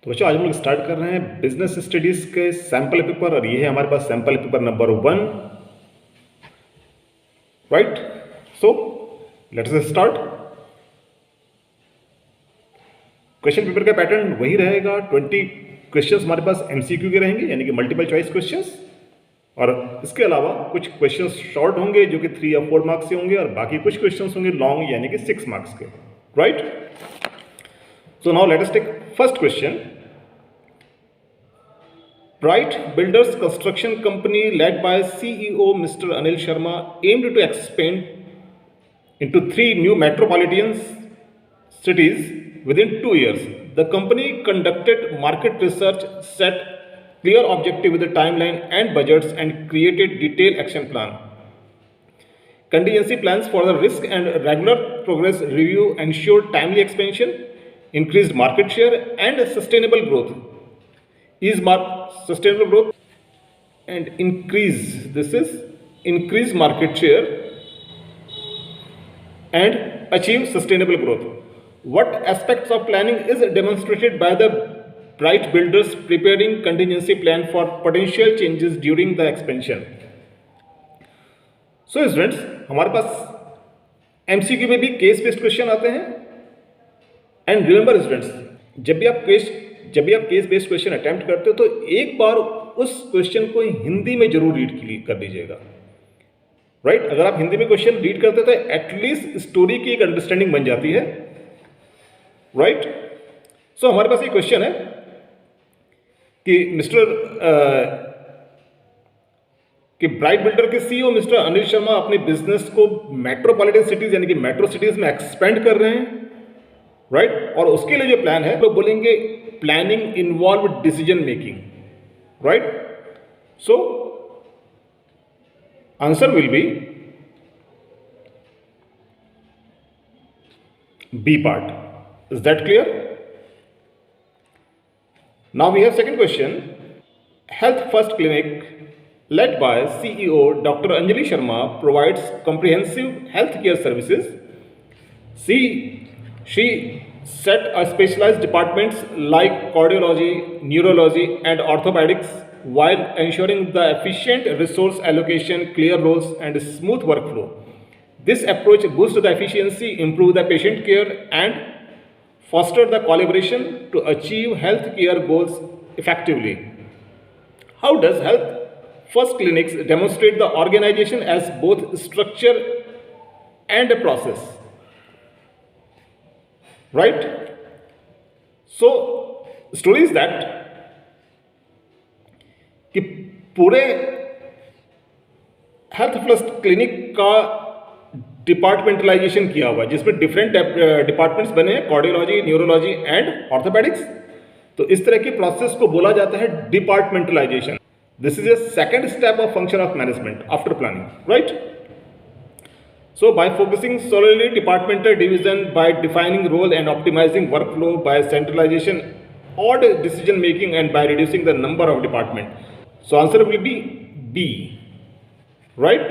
तो बच्चों आज हम लोग स्टार्ट कर रहे हैं बिजनेस स्टडीज के सैंपल पेपर और ये है हमारे पास sample paper number 1, right. So let's start. Question paper का पैटर्न वही रहेगा। 20 क्वेश्चंस हमारे पास एमसीक्यू के रहेंगे, यानी कि मल्टीपल चॉइस क्वेश्चंस, और इसके अलावा कुछ क्वेश्चंस शॉर्ट होंगे जो कि 3 या 4 मार्क्स के होंगे, और बाकी कुछ क्वेश्चंस होंगे लॉन्ग यानी कि 6 मार्क्स के, right. So now let us take first question. Bright Builders Construction Company, led by CEO Mr. Anil Sharma, aimed to expand into 3 new metropolitan cities within 2 years. The company conducted market research, set clear objective with a timeline and budgets, and created detailed action plan. Contingency plans for the risk and regular progress review ensured timely expansion, increased market share, and sustainable growth. Sustainable growth and increase market share and achieve sustainable growth. What aspects of planning is demonstrated by the Bright Builders preparing contingency plan for potential changes during the expansion? So students, हमारे पास MCQ में भी case based question आते हैं। And remember students, जब भी आप case based question attempt करते हो तो एक बार उस क्वेश्चन को हिंदी में जरूर रीड कर लीजिएगा, राइट। अगर आप हिंदी में क्वेश्चन रीड करते हो तो एटलीस्ट स्टोरी की एक अंडरस्टैंडिंग बन जाती है, राइट। सो हमारे पास एक क्वेश्चन है कि ब्राइट बिल्डर के सीईओ मिस्टर अनिल शर्मा अपने बिजनेस को मेट्रोपॉलिटन सिटीज यानी कि मेट्रो सिटीज में एक्सपेंड कर रहे हैं, राइट। और उसके लिए जो प्लान है वो बोलेंगे planning involve decision making, right. So answer will be B part. Is that clear? Now we have second question. Health first clinic led by CEO Dr. Anjali Sharma provides comprehensive healthcare services. She set a specialized departments like cardiology, neurology, and orthopedics while ensuring the efficient resource allocation, clear roles, and smooth workflow. This approach boosts the efficiency, improve the patient care, and foster the collaboration to achieve healthcare goals effectively. How does health first clinics demonstrate the organization as both structure and a process, right? So story is that कि पूरे health first clinic का departmentalisation किया हुआ है, जिसमें different departments बने हैं, cardiology, neurology and orthopaedics. तो इस तरह की प्रोसेस को बोला जाता है departmentalisation. This is a second step of function of management after planning, right? So by focusing solely departmental division, by defining role and optimizing workflow, by centralization or decision making, and by reducing the number of department. So answer will be B, right?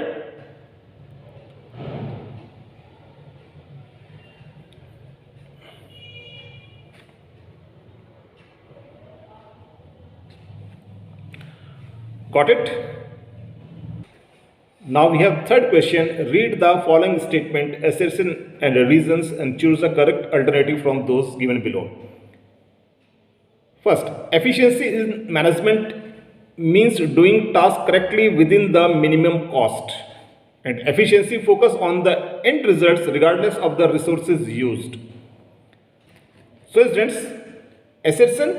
Got it? Now we have third question. Read the following statement, assertion and reasons, and choose the correct alternative from those given below. First, efficiency in management means doing tasks correctly within the minimum cost, and efficiency focus on the end results regardless of the resources used. So students, assertion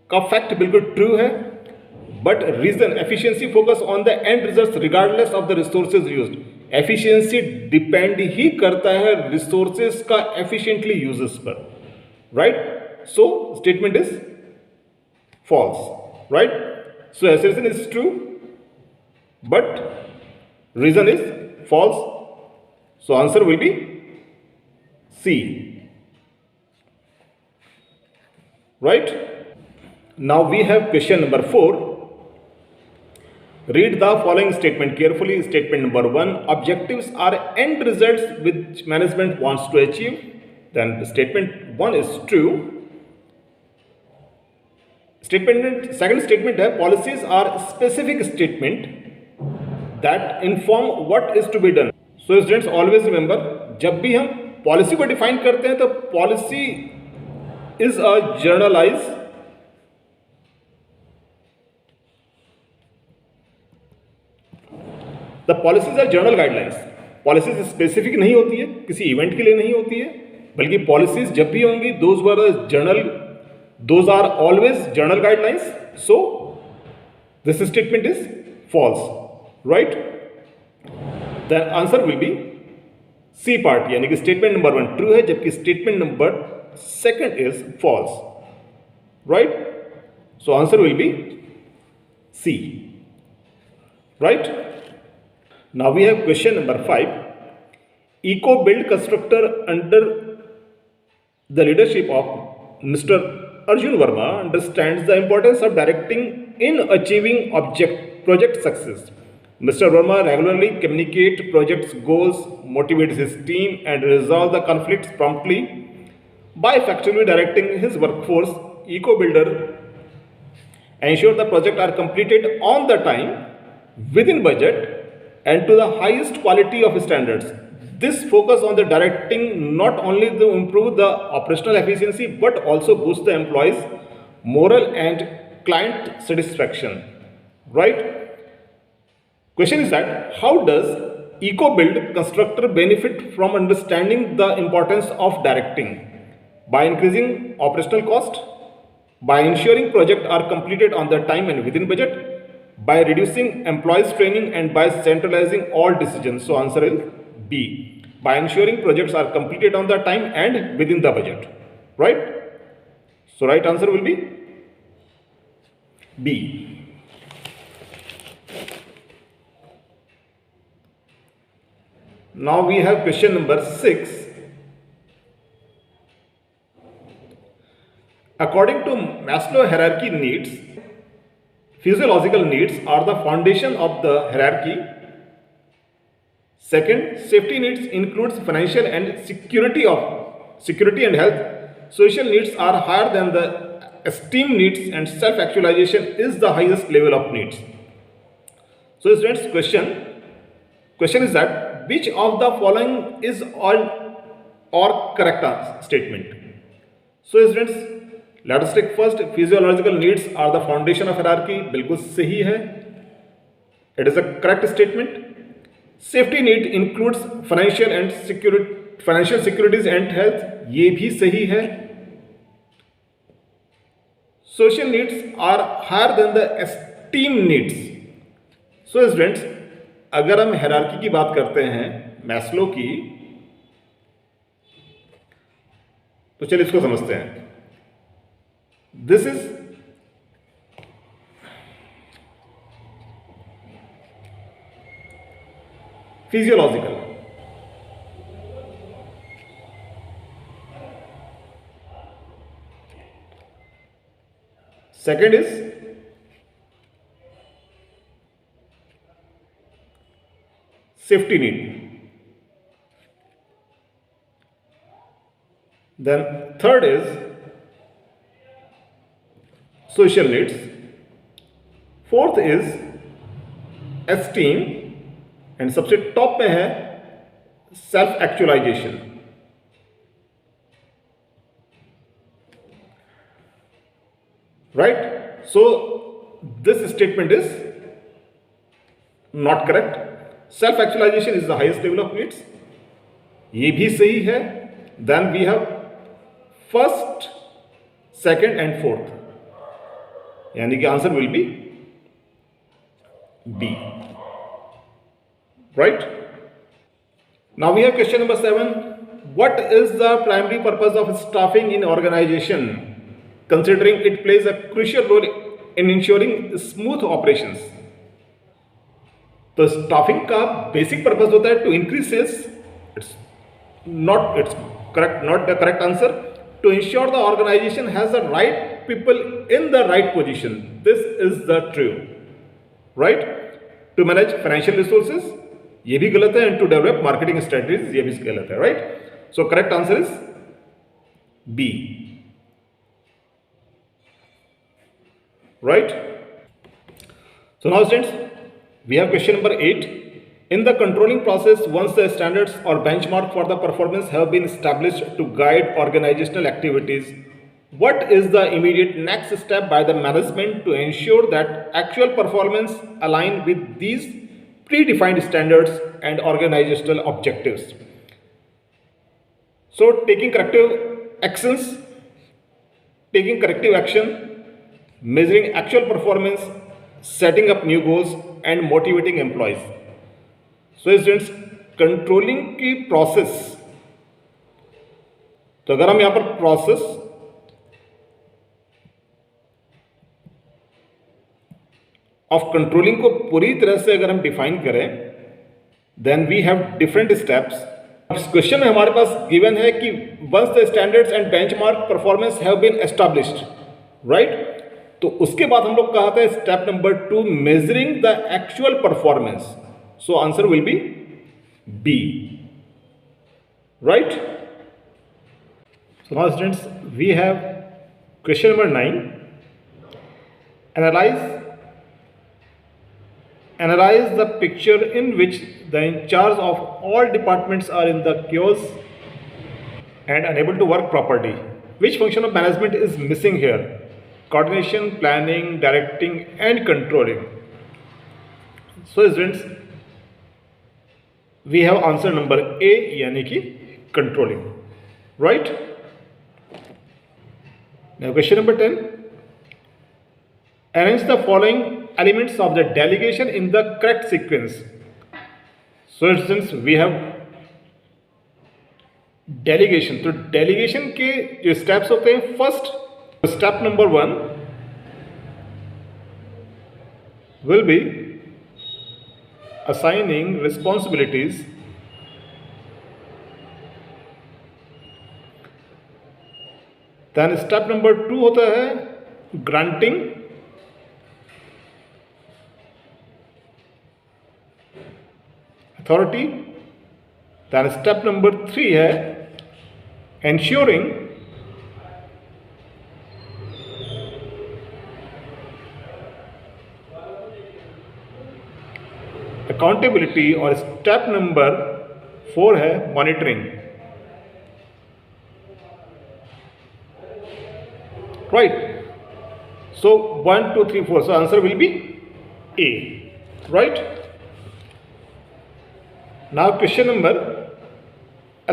का fact बिल्कुल true है, but reason efficiency focus on the end results regardless of the resources used. Efficiency depend ही करता है resources का efficiently uses पर, right. So statement is false, right. So assertion is true but reason is false. So answer will be C, right. Now we have question number 4. Read the following statement carefully. Statement number 1, objectives are end results which management wants to achieve. Then statement 1 is true. Second statement है policies are specific statement that inform what is to be done. So students always remember, जब भी हम policy को define करते हैं तो policy is a generalise the policies are general guidelines. Policies specific नहीं होती है, किसी इवेंट के लिए नहीं होती है, बल्कि पॉलिसीज जब भी होंगी those are always general guidelines. So this statement is false, right? The answer will be C part, यानी कि स्टेटमेंट नंबर 1 ट्रू है जबकि statement number 2 is false, right? So answer will be C, right? Now we have question number 5. EcoBuild constructor under the leadership of Mr. Arjun Verma understands the importance of directing in achieving project success. Mr. Verma regularly communicates project's goals, motivates his team, and resolves the conflicts promptly. By effectively directing his workforce, EcoBuilder ensures the projects are completed on the time, within budget, and to the highest quality of standards. This focus on the directing not only to improve the operational efficiency but also boost the employees' morale and client satisfaction. Right? Question is that how does EcoBuild constructor benefit from understanding the importance of directing? By increasing operational cost, by ensuring projects are completed on the time and within budget, by reducing employees training, and by centralizing all decisions. So answer is B, by ensuring projects are completed on the time and within the budget, right? So right answer will be B. Now we have question number 6. According to Maslow hierarchy needs, physiological needs are the foundation of the hierarchy. Second, safety needs includes financial and security and health. Social needs are higher than the esteem needs, and self-actualization is the highest level of needs. So students, question is that which of the following is all or correct statement? So students, let us take first, physiological needs are the foundation of hierarchy. बिल्कुल सही है, it is a correct statement. Safety need includes financial securities and health, ये भी सही है. Social needs are higher than the esteem needs. So students, अगर हम hierarchy की बात करते हैं मैस्लो की, तो चलिए इसको समझते हैं. This is physiological. Second is safety need. Then third is social needs. Fourth is esteem, and सबसे टॉप पे है self actualization. Right? So this statement is not correct. Self actualization is the highest level of needs, ये भी सही है. Then we have first, second and fourth, यानी कि answer will be B. Right? Now we have question number 7. What is the primary purpose of staffing in organization, considering it plays a crucial role in ensuring smooth operations? तो staffing का basic purpose होता है to increase sales. It's correct, not the correct answer. To ensure the organization has the right people in the right position. This is the true. Right? To manage financial resources, ये भी गलत है. And to develop marketing strategies, ये भी गलत है. Right? So correct answer is B. right? So now students, we have question number 8. In the controlling process, once the standards or benchmark for the performance have been established to guide organizational activities, what is the immediate next step by the management to ensure that actual performance align with these predefined standards and organizational objectives? So taking corrective action, measuring actual performance, setting up new goals and motivating employees. So students, controlling की process, तो अगर हम यहां पर process of controlling को पूरी तरह से अगर हम डिफाइन करें, then we have different steps. इस क्वेश्चन में हमारे पास गिवन है कि once the standards and benchmark performance have been established, right. तो उसके बाद हम लोग कहा था step number 2, measuring the actual performance. So answer will be B, right? So now students, we have question number 9. Analyze the picture in which the in charge of all departments are in the chaos and unable to work properly. Which function of management is missing here? Coordination, planning, directing and controlling. So students, we have answer number A, यानी कि controlling, right? Now question number 10. Arrange the following elements of the delegation in the correct sequence. So since we have delegation, तो delegation के जो steps होते हैं, first step number 1 will be assigning responsibilities, then step number 2 होता है granting authority, then step number 3 है ensuring accountability, और step number 4 है monitoring, right. So 1 2 3 4, so answer will B A, right. Now question number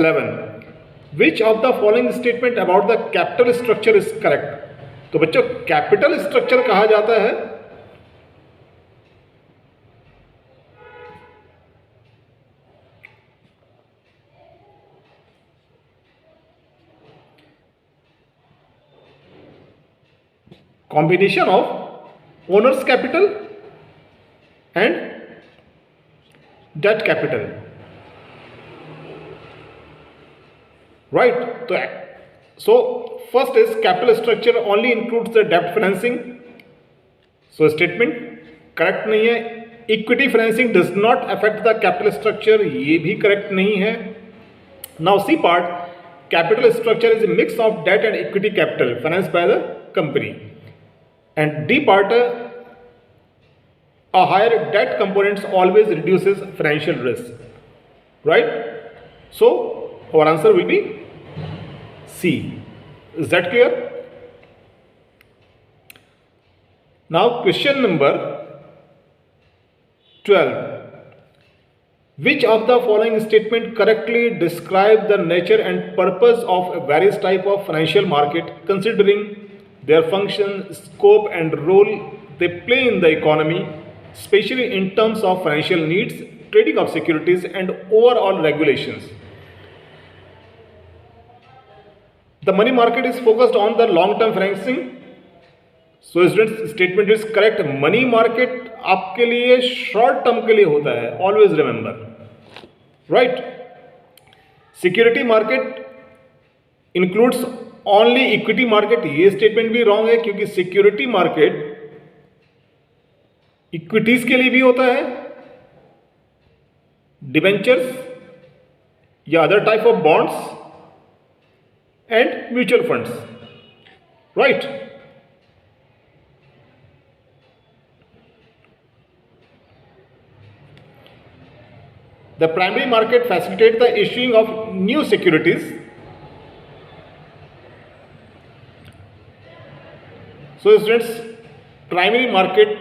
11. Which of the following statement about the capital structure is correct? तो बच्चों, capital structure कहा जाता है combination of owner's capital and debt capital, right? So first is capital structure only includes the debt financing, so statement correct नहीं है. equity financing does not affect the capital structure, ये भी correct नहीं है. Now C part, capital structure is a mix of debt and equity capital financed by the company. And D part, a higher debt components always reduces financial risk, right? So our answer will be C. Is that clear? Now question number 12. Which of the following statement correctly describe the nature and purpose of various type of financial market, considering their function, scope and role they play in the economy, especially in terms of financial needs, trading of securities and overall regulations? The money market is focused on the long term financing. So students, statement is correct. Money market आपके लिए short term के लिए होता है, always remember, right? Security market includes only equity market, ये statement भी wrong है, क्योंकि सिक्योरिटी मार्केट इक्विटीज के लिए भी होता है, डिबेंचर्स या other type of bonds and mutual funds, right. The primary market facilitates the issuing of new securities. So students, primary market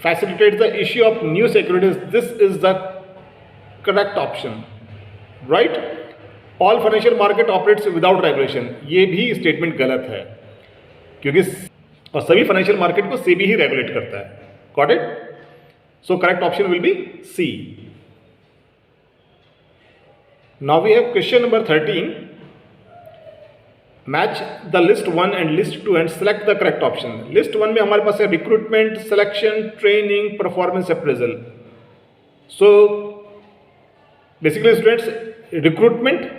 facilitates the issue of new securities. This is the correct option, right? All financial market operates without regulation. ये भी statement गलत है, क्योंकि और सभी financial market को सेबी ही regulate करता है. Got it? So correct option will be C. Now we have question number 13. Match the list 1 and list 2 and select the correct option. List 1 में हमारे पास है recruitment, selection, training, performance appraisal. So basically students, recruitment,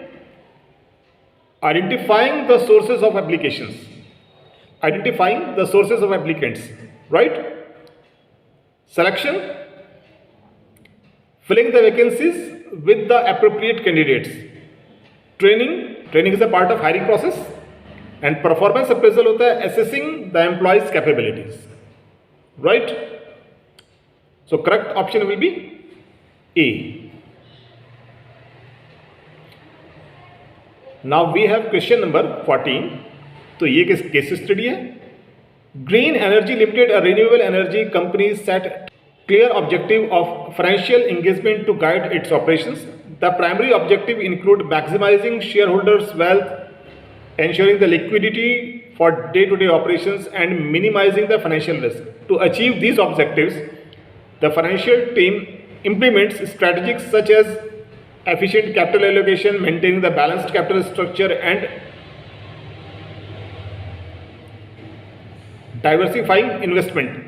identifying the sources of applications, identifying the sources of applicants, right? Selection, filling the vacancies with the appropriate candidates. Training is a part of hiring process, and performance appraisal होता है assessing the employees capabilities, right? So correct option will be A. Now we have question number 14. तो ये case study है. Green energy limited, a renewable energy company, set clear objective of financial engagement to guide its operations. The primary objective include maximizing shareholders' wealth, ensuring the liquidity for day-to-day operations, and minimizing the financial risk. To achieve these objectives, the financial team implements strategies such as efficient capital allocation, maintaining the balanced capital structure, and diversifying investment.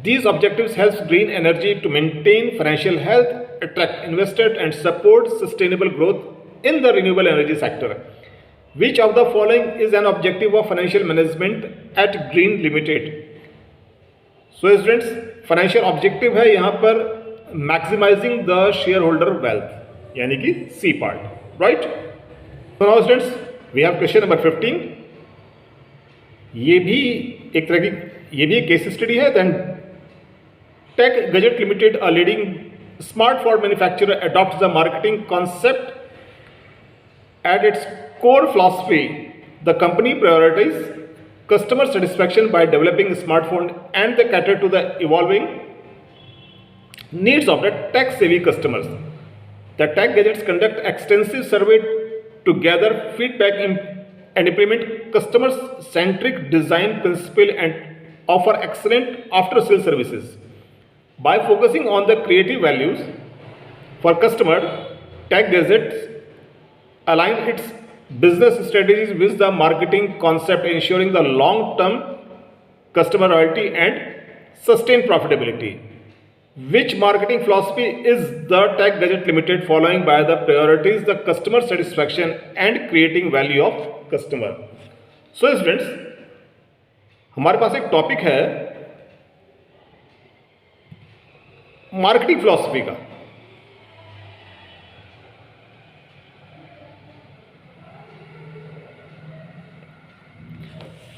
These objectives help Green Energy to maintain financial health, attract investors, and support sustainable growth in the renewable energy sector. Which of the following is an objective of financial management at Green Limited? So students, financial objective है यहाँ पर maximizing the shareholder wealth, यानी कि C part, right? So now students, we have question number 15. ये भी एक तरह की ये भी एक केस स्टडी है. Then tech gadget limited, a leading smartphone manufacturer, adopts the marketing concept at its core philosophy. The company prioritize customer satisfaction by developing smartphone and the cater to the evolving needs of the tech savvy customers. The Tech Gadgets conduct extensive survey to gather feedback and implement customer-centric design principle and offer excellent after-sales services. By focusing on the creative values for customer, Tech Gadgets align its business strategies with the marketing concept, ensuring the long-term customer loyalty and sustained profitability. Which marketing philosophy is the Tech Gadget Limited following by the priorities the customer satisfaction and creating value of customer? So students, हमारे पास एक topic है marketing philosophy का.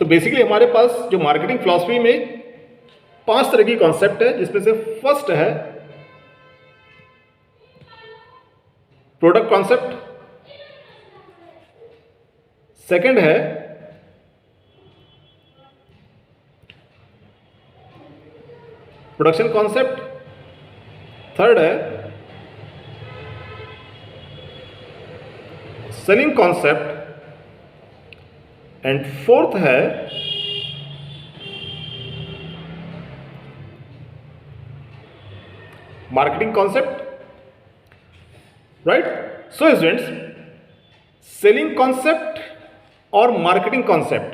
तो basically हमारे पास जो marketing philosophy में 5 तरह की कॉन्सेप्ट है, जिसमें से फर्स्ट है प्रोडक्ट कॉन्सेप्ट, सेकंड है प्रोडक्शन कॉन्सेप्ट, थर्ड है सेलिंग कॉन्सेप्ट, एंड फोर्थ है marketing concept, right? So students, selling concept और मार्केटिंग कॉन्सेप्ट.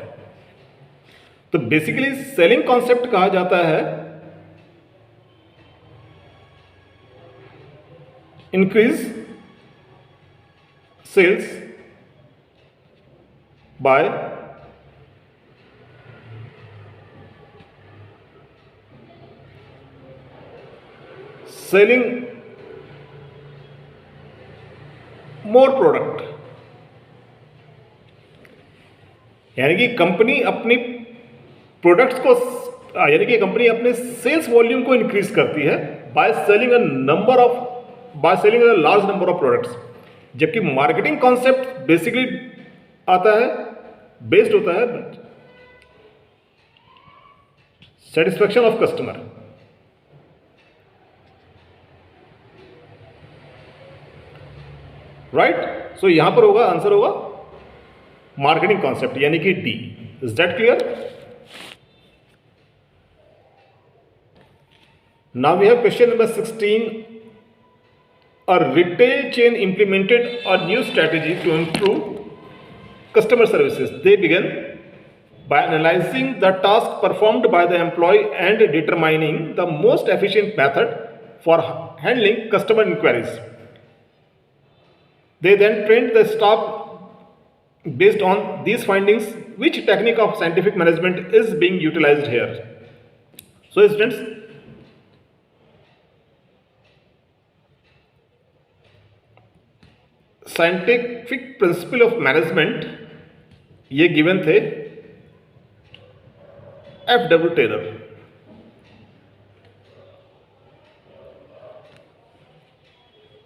तो बेसिकली सेलिंग कॉन्सेप्ट कहा जाता है increase sales by selling more product. यानी कि कंपनी अपनी प्रोडक्ट्स को यानी कि कंपनी अपने सेल्स वॉल्यूम को इंक्रीज करती है by selling a large number of products, जबकि मार्केटिंग कॉन्सेप्ट बेसिकली आता है, बेस्ड होता है satisfaction of customer. Right, so यहां पर होगा, आंसर होगा मार्केटिंग कॉन्सेप्ट, यानी कि D. Is that clear? Now we have question number 16। A retail chain implemented a new strategy to improve customer services. They began by analyzing the task performed by the employee and determining the most efficient method for handling customer inquiries. They then trained the staff based on these findings. Which technique of scientific management is being utilized here? So students, scientific principle of management ये given थे F.W. Taylor.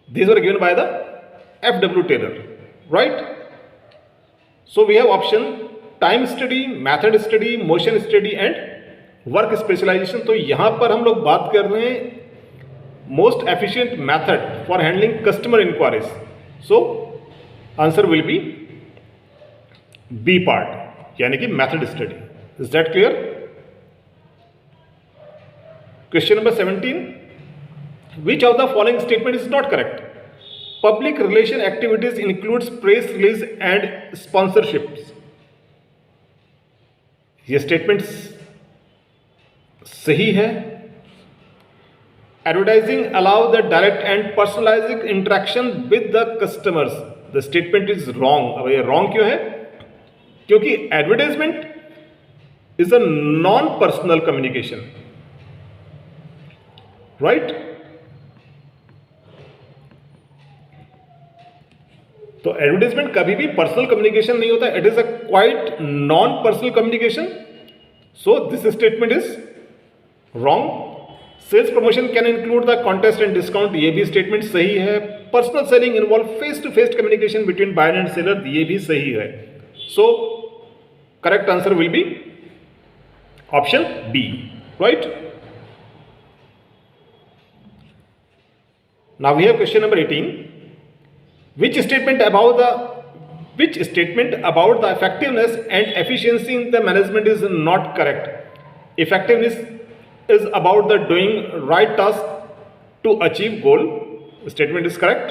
These were given by the F.W. Taylor, right? So we have option time study, method study, motion study and work specialization। तो यहां पर हम लोग बात कर रहे हैं most efficient method for handling customer inquiries. So answer will be B part, यानी कि method study. Is that clear? Question number 17. Which of the following statement is not correct? Public relation activities includes press release and sponsorships. ये statement सही है। Advertising allow the direct and personalized interaction with the customers. The statement is wrong. अब ये wrong क्यों है? क्योंकि advertisement is a non-personal communication, right? तो advertisement कभी भी personal communication नहीं होता. It is a quite non-personal communication. So this statement is wrong. Sales promotion can include the contest and discount, ये भी स्टेटमेंट सही है। Personal selling involve face to face communication between buyer and seller, ये भी सही है। So correct answer will be option B, right? Now we have question number 18। Which statement about the effectiveness and efficiency in the management is not correct? Effectiveness is about the doing right task to achieve goal. The statement is correct.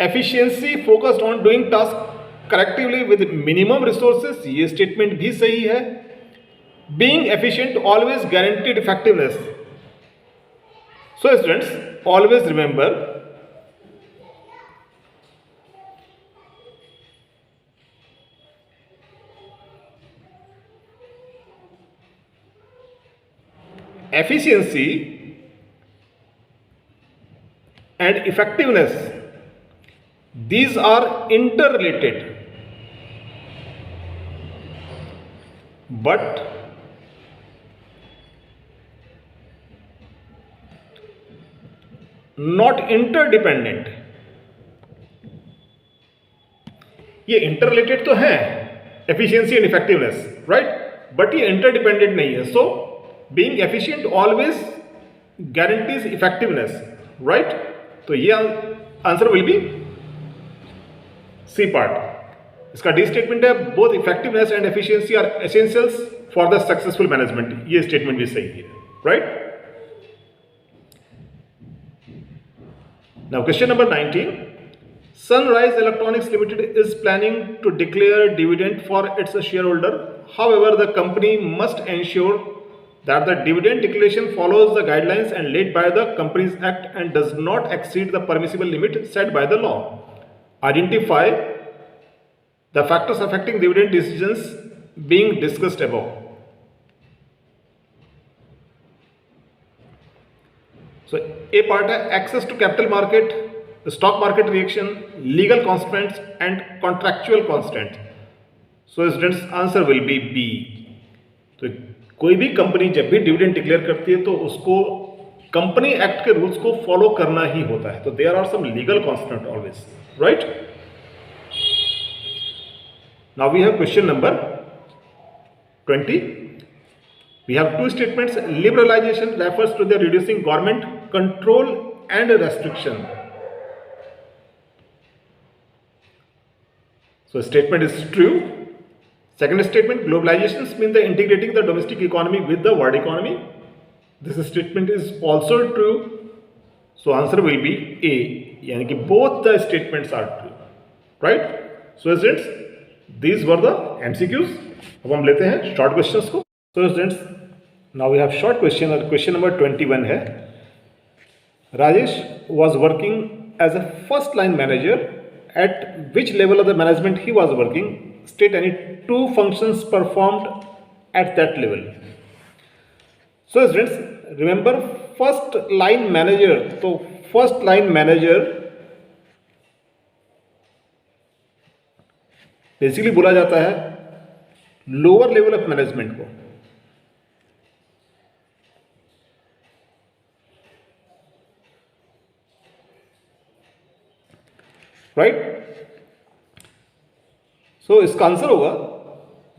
Efficiency focused on doing task correctly with minimum resources, ये statement भी सही है। Being efficient always guaranteed effectiveness. So students, always remember efficiency and effectiveness, these are interrelated, but not interdependent। ये interrelated तो है efficiency and effectiveness, right, but ये interdependent नहीं है। सो being efficient always guarantees effectiveness, right? तो ये answer will be C part. इसका D statement है both effectiveness and efficiency are essentials for the successful management, ये स्टेटमेंट भी सही है, right? Now question number 19। Sunrise Electronics Limited is planning to declare dividend for its shareholder. However, the company must ensure that the dividend declaration follows the guidelines and laid by the Companies Act and does not exceed the permissible limit set by the law. Identify the factors affecting dividend decisions being discussed above. So A part है access to capital market, stock market reaction, legal constraints and contractual constraints. So students, answer will be B. तो कोई भी company जब भी dividend declare करती है तो उसको कंपनी एक्ट के रूल्स को फॉलो करना ही होता है. तो there are some legal constant always, right? Now we have question number 20. We have two statements. Liberalization refers to the reducing government control and restriction. So statement is true. Second statement, globalization means the integrating the domestic economy with the world economy. This statement is also true. So answer will be A. यानी कि both the statements are true, right? So students, these were the MCQs. अब हम लेते हैं short questions को. So students, now we have short question. और question number 21 है. Rajesh was working as a first line manager. At which level of the management he was working? State any two functions performed at that level. So students, remember first line manager. तो first line manager basically बोला जाता है lower level of management को. Right? So इसका answer होगा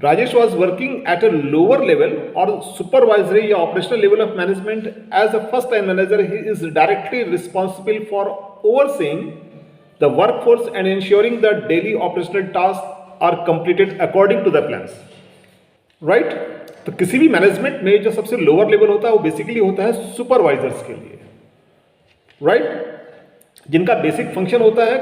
Rajesh was working at a lower level और supervisory या operational level of management. As a first time manager he is directly responsible for overseeing the workforce and ensuring the daily operational task are completed according to the plans. Right? तो किसी भी management में जो सबसे lower level होता है वो basically होता है सुपरवाइजर्स के लिए, राइट? जिनका बेसिक फंक्शन होता है,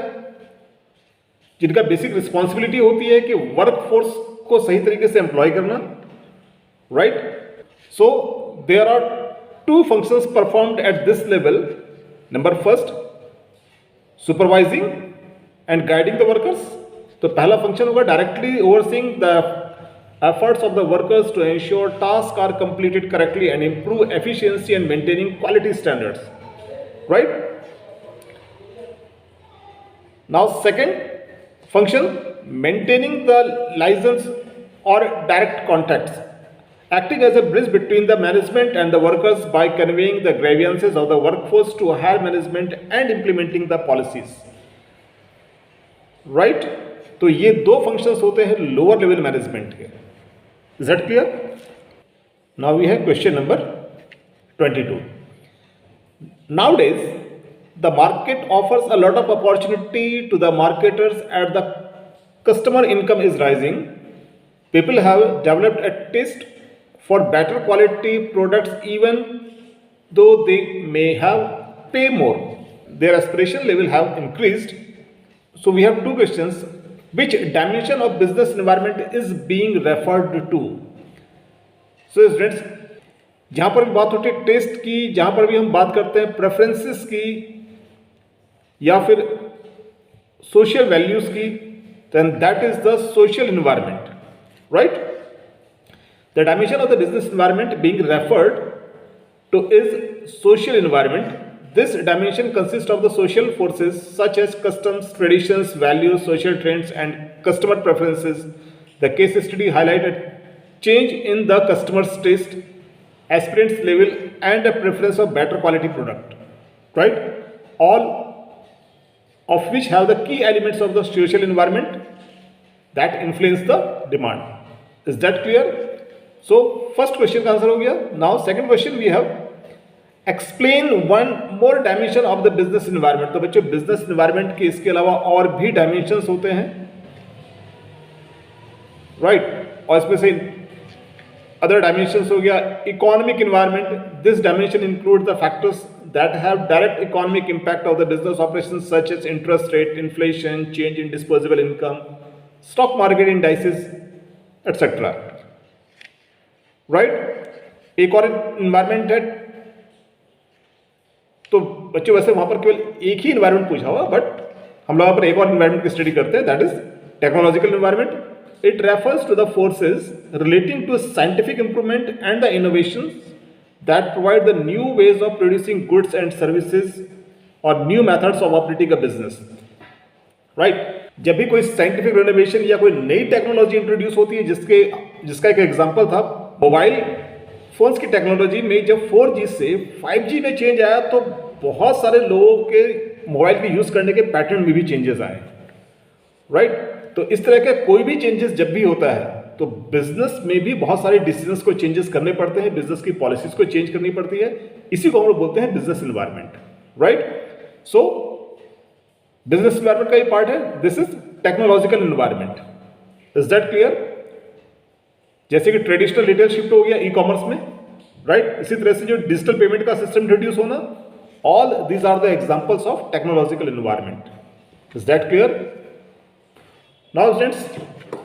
जिनका बेसिक रिस्पॉन्सिबिलिटी होती है कि वर्कफोर्स को सही तरीके से एम्प्लॉय करना, right? So there are two functions performed at this level. Number first, supervising and guiding the workers. तो पहला फंक्शन होगा directly overseeing the efforts of the workers to ensure task are completed correctly and improve efficiency and maintaining quality standards, right? Now second function, maintaining the license or direct contacts, acting as a bridge between the management and the workers by conveying the grievances of the workforce to higher management and implementing the policies, right? तो ये दो functions होते हैं lower level management के. Is that clear? Now we have question number 22. Nowadays the market offers a lot of opportunity to the marketers as the customer income is rising. People have developed a taste for better quality products even though they may have pay more. Their aspiration level have increased. So we have two questions. Which dimension of business environment is being referred to? So students, जहाँ पर भी बात होती है test की, जहाँ पर भी हम बात करते हैं प्रेफरेंसेस की या फिर सोशल वैल्यूज की, then that is the social environment, right? The dimension of the business environment being referred to is social environment. This dimension consists of the social forces such as customs, traditions, values, social trends and customer preferences. The case study highlighted change in the customer's taste, aspirants level and a preference of better quality product, right? All of which have the key elements of the social environment that influence the demand. Is that clear? So first question का answer हो गया. Now second question we have explain one more dimension of the business environment. तो बच्चों business environment के इसके अलावा और भी dimensions होते हैं, right? और इसमें से other dimensions हो गया economic environment. This dimension includes the factors that have direct economic impact of the business operations such as interest rate, inflation, change in disposable income, stock market indices, etc. Right? एक और environment है. तो बच्चों वैसे वहां पर केवल एक ही environment पूछा हुआ, बट हम लोग यहाँ पर एक और environment की स्टडी करते हैं, that is technological environment. It refers to the forces relating to scientific improvement and the innovations that provide the new ways of producing goods and services or new methods of operating a business, right? जब भी कोई scientific renovation या कोई नई technology introduce होती है, जिसका एक एग्जांपल था मोबाइल फोन्स की टेक्नोलॉजी में जब 4G से 5G में चेंज आया तो बहुत सारे लोगों के मोबाइल के यूज़ करने के पैटर्न में भी चेंजेस आए, राइट। तो इस तरह के कोई भी चेंजेस जब भी होता है तो बिजनेस में भी बहुत सारे डिसीजंस को चेंजेस करने पड़ते हैं, बिजनेस की पॉलिसीज को चेंज करनी पड़ती है। इसी को हम लोग बोलते हैं बिजनेस एनवायरनमेंट, राइट। सो बिजनेस एनवायरनमेंट का ये पार्ट है, this is technological environment. Is that clear? जैसे कि ट्रेडिशनल रिटेल शिफ्ट हो गया ई कॉमर्स में, राइट। इसी तरह से जो डिजिटल पेमेंट का सिस्टम इंट्रोड्यूस होना, all these are the examples of technological environment. Is that clear? Now students,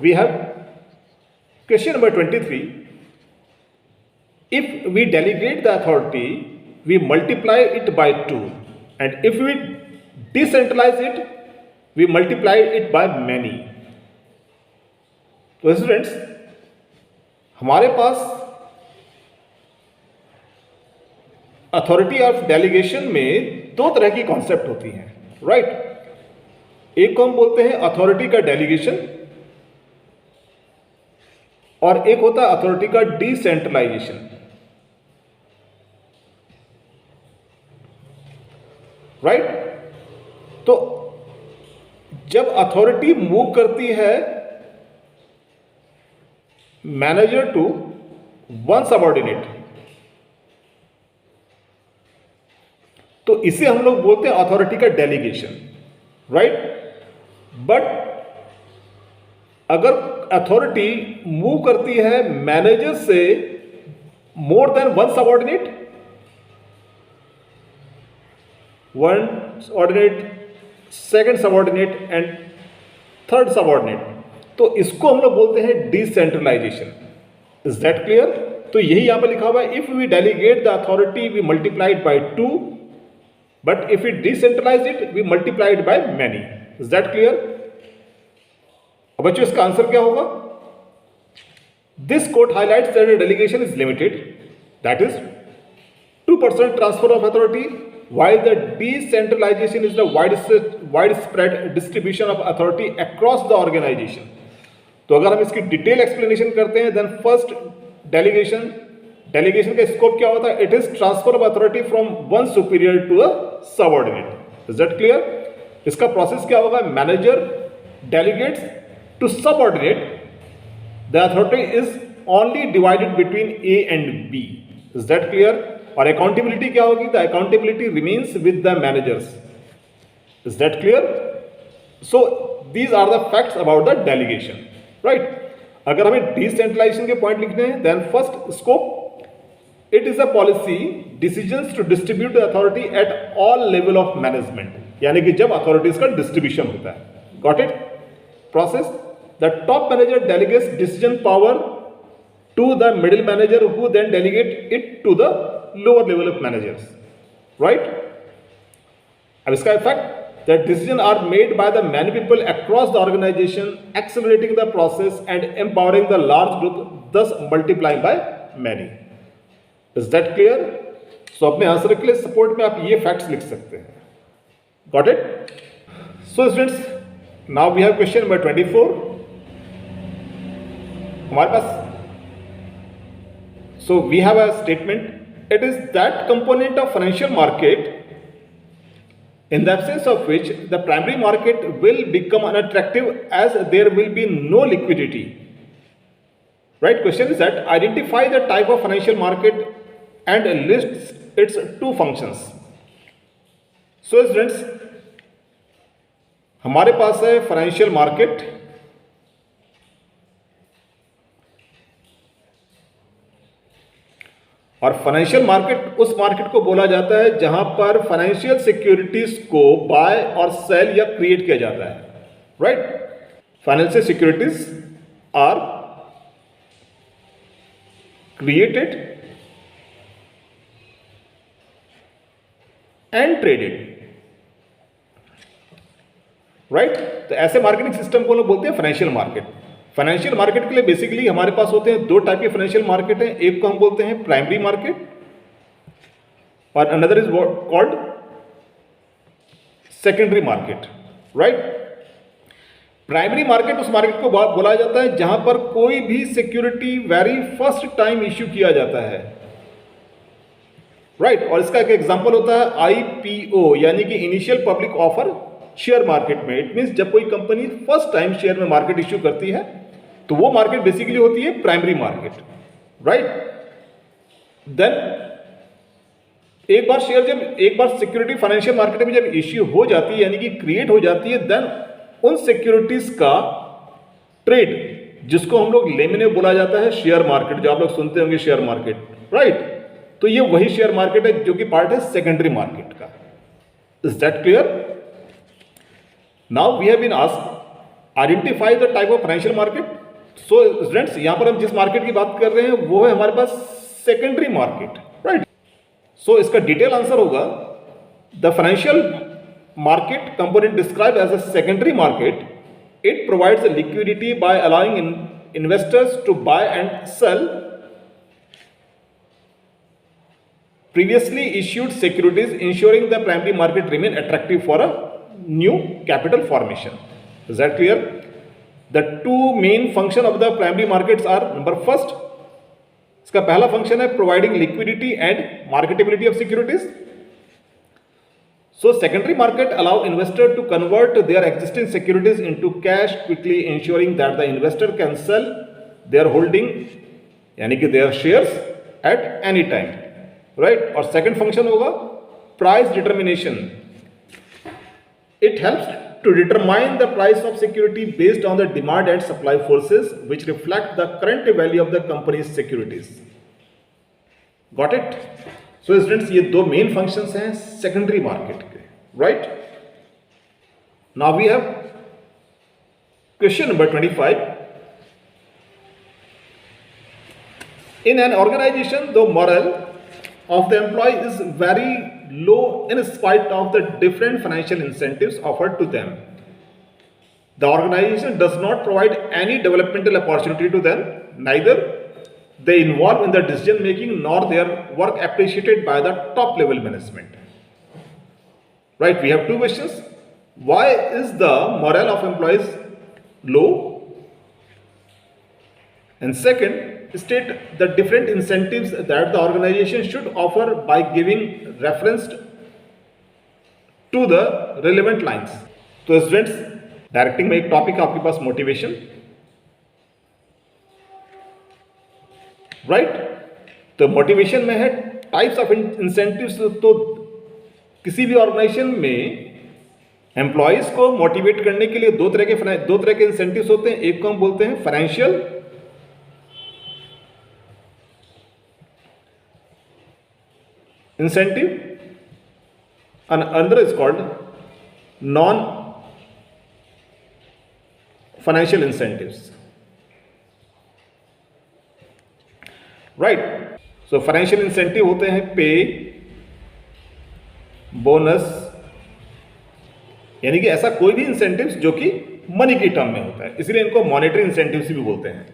we have question number 23. If we delegate the authority, we multiply it by 2, and if we decentralize it, we multiply it by many. तो students, हमारे पास authority of delegation में दो तरह की concept होती हैं, right. एक को हम बोलते हैं अथॉरिटी का डेलीगेशन और एक होता है अथॉरिटी का डिसेंट्रलाइजेशन, राइट। तो जब अथॉरिटी मूव करती है मैनेजर टू वन सबऑर्डिनेट, तो इसे हम लोग बोलते हैं अथॉरिटी का डेलीगेशन, राइट। बट अगर अथॉरिटी मूव करती है मैनेजर से more than one subordinate, one subordinate, second subordinate and third subordinate, तो इसको हम लोग बोलते हैं डिसेंट्रलाइजेशन। Is that clear? तो यही यहां पर लिखा हुआ है, if we delegate the authority we multiply it by 2, but if we decentralize it we multiply it by many. Is that clear? अब बच्चों इसका आंसर क्या होगा? This quote highlights that delegation is limited, that is 2% transfer of authority, while the decentralization is the widespread distribution of authority across the organization. तो अगर हम इसकी detail explanation करते हैं, देन फर्स्ट डेलीगेशन का स्कोप क्या होता है? It is transfer of authority from one superior to a subordinate. Is that clear? इसका प्रोसेस क्या होगा? Manager delegates to subordinate, the authority is only divided between A and B. Is that clear? और accountability क्या होगी? The accountability remains with the managers. Is that clear? So these are the facts about the delegation, right? अगर हमें decentralization के point लिखने हैं, then first scope, it is a policy decisions to distribute the authority at all level of management. यानी कि जब authorities का distribution होता है, got it? Process, the top manager delegates decision power to the middle manager who then delegate it to the lower level of managers, right? अब इसका effect that decisions are made by the many people across the organization, accelerating the process and empowering the large group, thus multiplying by many. Is that clear? So अपने answer के लिए support में आप ये facts लिख सकते हैं, got it? So students, now we have question number 24. हमारे पास, so we have a statement, it is that component of financial market in the absence of which the primary market will become unattractive as there will be no liquidity, right? Question is that identify the type of financial market and lists its two functions. So students, हमारे पास है financial market, और financial market उस market को बोला जाता है जहां पर फाइनेंशियल सिक्योरिटीज को बाय और सेल या क्रिएट किया जाता है, right? Financial securities are created and traded, right? तो ऐसे मार्केटिंग सिस्टम को लोग बोलते हैं फाइनेंशियल मार्केट। फाइनेंशियल मार्केट के लिए बेसिकली हमारे पास होते हैं दो टाइप के फाइनेंशियल मार्केट हैं, एक को हम बोलते हैं प्राइमरी मार्केट और another is called secondary market, right? Primary market उस मार्केट को बोला जाता है जहां पर कोई भी security very first time issue किया जाता है, राइट और इसका एक एग्जांपल होता है आईपीओ यानी कि initial public offer share market में। इट मींस जब कोई कंपनी फर्स्ट टाइम शेयर में मार्केट इश्यू करती है तो वो मार्केट बेसिकली होती है प्राइमरी मार्केट, राइट। देन एक बार सिक्योरिटी फाइनेंशियल मार्केट में जब इश्यू हो जाती है यानी कि क्रिएट हो जाती है, देन उन सिक्योरिटीज का ट्रेड जिसको हम लोग लेमन में बोला जाता है शेयर मार्केट, जो आप लोग सुनते होंगे शेयर मार्केट, राइट। तो ये वही शेयर मार्केट है जो कि पार्ट है सेकेंडरी मार्केट का। Is that clear? Now we have been asked identify the type of financial market. So students यहां पर हम जिस मार्केट की बात कर रहे हैं वो है हमारे पास सेकेंडरी मार्केट, राइट। सो इसका डिटेल आंसर होगा the financial market component described as a secondary market. It provides a liquidity by allowing investors to buy and sell previously issued securities, ensuring the primary market remain attractive for a new capital formation. Is that clear? The two main function of the primary markets are, number first, इसका पहला function है providing liquidity and marketability of securities. So secondary market allow investor to convert their existing securities into cash quickly, ensuring that the investor can sell their holding यानी कि their shares at any time, right? और second function होगा price determination. It helps to determine the price of security based on the demand and supply forces which reflect the current value of the company's securities. Got it? So students ये दो main functions हैं secondary market के, right. Now we have question number 25। In an organization the morale of the employee is very low in spite of the different financial incentives offered to them. The organization does not provide any developmental opportunity to them, neither they involve in the decision making nor their work appreciated by the top level management. Right, we have two questions. Why is the morale of employees low? And second, state the different incentives that the organization should offer by giving reference to the relevant lines. तो students directing में एक topic आपके पास motivation, right. तो motivation में है types of incentives. तो किसी भी ऑर्गेनाइजेशन में एम्प्लॉयज को मोटिवेट करने के लिए दो तरह के इंसेंटिव्स होते हैं। एक को हम बोलते हैं financial incentive and another is called non financial incentives, right? So financial incentive होते हैं पे, बोनस, यानी कि ऐसा कोई भी इंसेंटिव्स जो कि मनी की टर्म में होता है, इसलिए इनको मॉनेटरी इंसेंटिव्स भी बोलते हैं।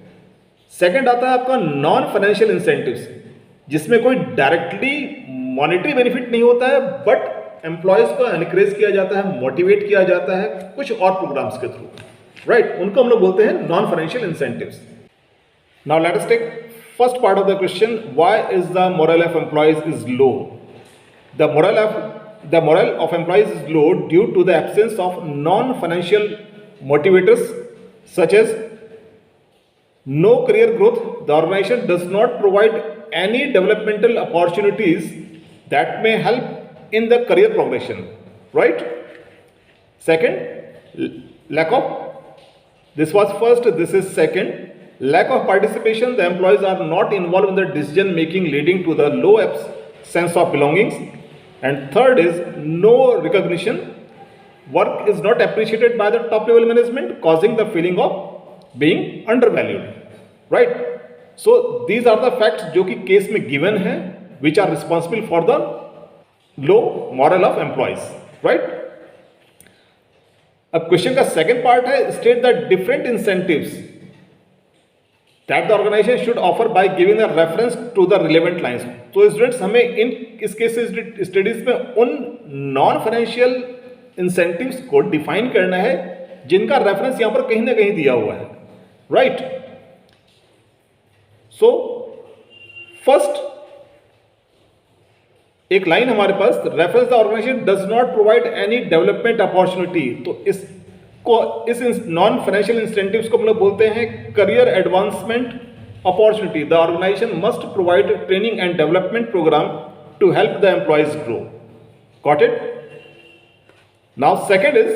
सेकंड आता है आपका नॉन फाइनेंशियल इंसेंटिव्स, जिसमें कोई डायरेक्टली मॉनेटरी बेनिफिट नहीं होता है, बट एम्प्लॉयज को एनकरेज किया जाता है, मोटिवेट किया जाता है कुछ और प्रोग्राम्स के थ्रू, राइट? उनको हम लोग बोलते हैं non financial incentives. Now let us take first part of the question, why is the morale of employees is low? The morale of employees is low due to the absence of non-financial motivators such as no career growth. The organization does not provide any developmental opportunities that may help in the career progression, right? Second, lack of, this was first, this is second, lack of participation. The employees are not involved in the decision making, leading to the low sense of belongings. And third is no recognition. Work is not appreciated by the top level management, causing the feeling of being undervalued, right? So these are the facts जो कि case में given है, which are responsible for the low morale of employees, right? अब question का second part है, state the different incentives that the organization should offer by giving a reference to the relevant lines. तो students हमें इस case studies में उन non financial incentives को define करना है जिनका रेफरेंस यहां पर कहीं ना कहीं दिया हुआ है, राइट। सो फर्स्ट एक लाइन हमारे पास, reference the organisation does not provide any development opportunity, तो इस नॉन फाइनेंशियल इंसेंटिव्स को हम लोग बोलते हैं career advancement opportunity. The organisation must provide training and development programme to help the employees grow. Got it? Now second is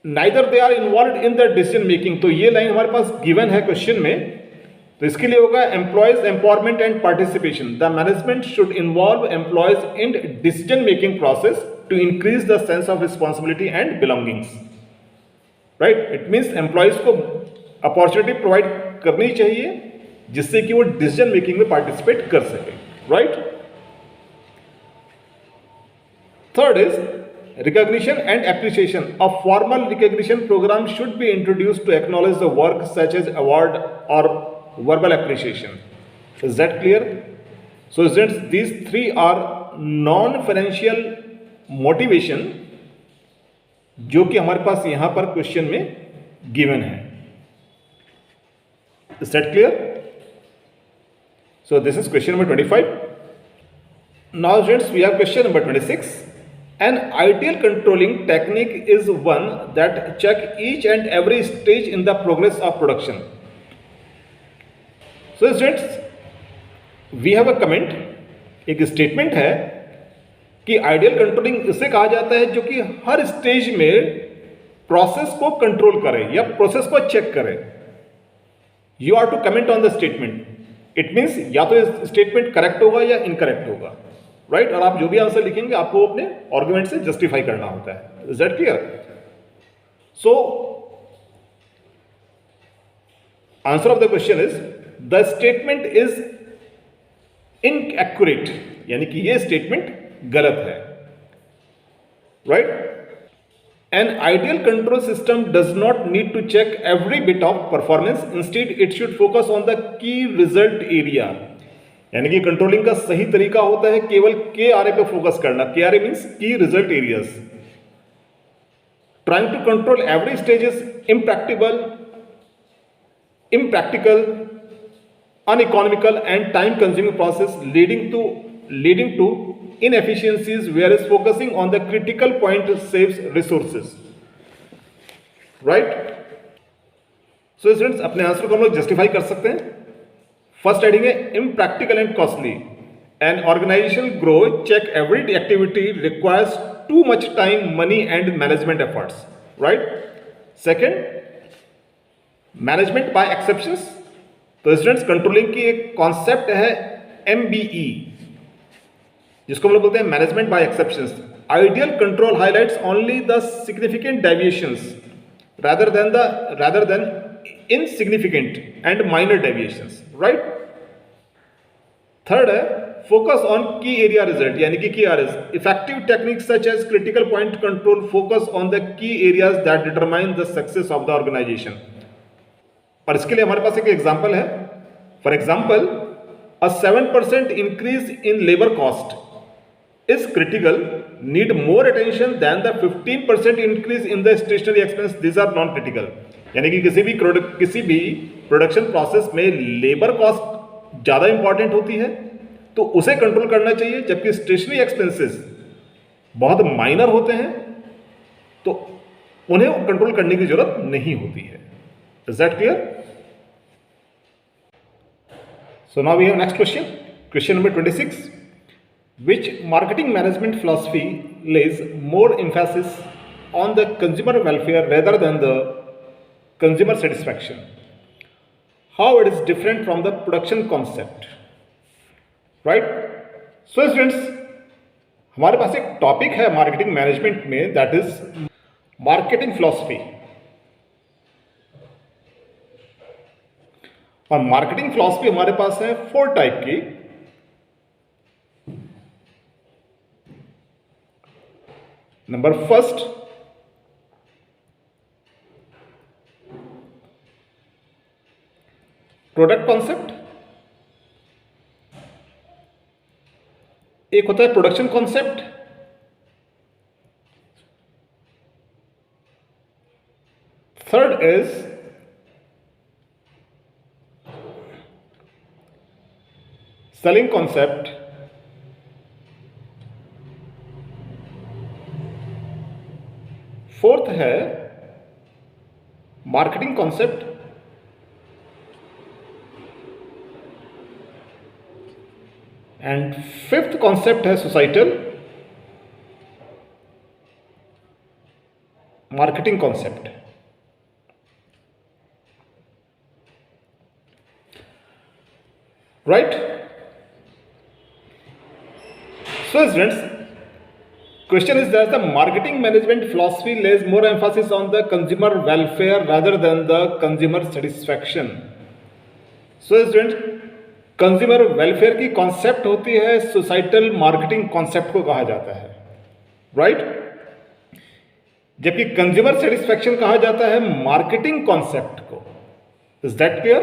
neither they are involve in the decision making, तो ये line हमारे पास given है question में, तो इसके लिए होगा employees empowerment and participation. The management should involve employees in decision making process to increase the sense of responsibility and belongings, right. It means employees को अपॉर्चुनिटी प्रोवाइड करनी चाहिए जिससे कि वो डिसीजन मेकिंग में पार्टिसिपेट कर सके, right. Third is recognition and appreciation. A formal recognition program should be introduced to acknowledge the work such as award or verbal appreciation. Is that clear? So since these three are non-financial motivation जो कि हमारे पास यहां पर question में given है. Is that clear? So this is question number 25. Now students, we have question number 26. An ideal controlling technique is one that check each and every stage in the progress of production. So students, we have a comment, एक statement है कि ideal controlling इसे कहा जाता है जो कि हर स्टेज में प्रोसेस को कंट्रोल करे या प्रोसेस को चेक करे. You are to comment on the statement. It means या तो स्टेटमेंट करेक्ट होगा या इनकरेक्ट होगा, राइट. और आप जो भी आंसर लिखेंगे आपको अपने आर्गुमेंट से जस्टिफाई करना होता है. Is that clear? So answer of the question is the statement is inaccurate, यानी कि ये स्टेटमेंट गलत है, right. An ideal control system does not need to check every bit of performance. Instead, it should focus on the key result area. यानी कि controlling का सही तरीका होता है केवल KRA पे फोकस करना. KRA means key result areas. Trying to control every stage is impractical, uneconomical and time consuming process leading to inefficiencies, whereas focusing on the critical point saves resources, right. So students, अपने answer को हम लोग justify कर सकते हैं. First heading है impractical and costly. An organizational grow check every activity requires too much time, money and management efforts, right. Second, management by exceptions. तो students, controlling की एक कॉन्सेप्ट है MBE, जिसको हम लोग बोलते हैं management by exceptions. Ideal control highlights only the significant deviations rather than insignificant and minor deviations, right. Third है focus on key area result, यानी कि KRS. Effective techniques such as critical point control focus on the key areas that determine the success of the organisation. और इसके लिए हमारे पास एक example है. For example, a 7% increase in labor cost is critical, need more attention than the 15% increase in the stationery expense. These are non-critical. यानी कि किसी भी प्रोडक्शन प्रोसेस में लेबर कॉस्ट ज़्यादा इंपॉर्टेंट होती है तो उसे कंट्रोल करना चाहिए, जबकि स्टेशनरी एक्सपेंसेस बहुत माइनर होते हैं तो उन्हें कंट्रोल करने की जरूरत नहीं होती है. Is that clear? So now we have next question. Question number 26. Which marketing management philosophy lays more emphasis on the consumer welfare rather than the consumer satisfaction? How it is different from the production concept? Right? So students, हमारे पास एक topic है marketing management में, that is marketing philosophy. और marketing philosophy हमारे पास है 4 type की. Number first, product concept. एक होता है production concept. is selling concept. Fourth है marketing concept. And fifth concept है societal marketing concept. Right. So students, question is that the marketing management philosophy lays more emphasis on the consumer welfare rather than the consumer satisfaction. So students, consumer welfare की concept होती है societal marketing concept को कहा जाता है, right? जबकि consumer satisfaction कहा जाता है marketing concept को. Is that clear?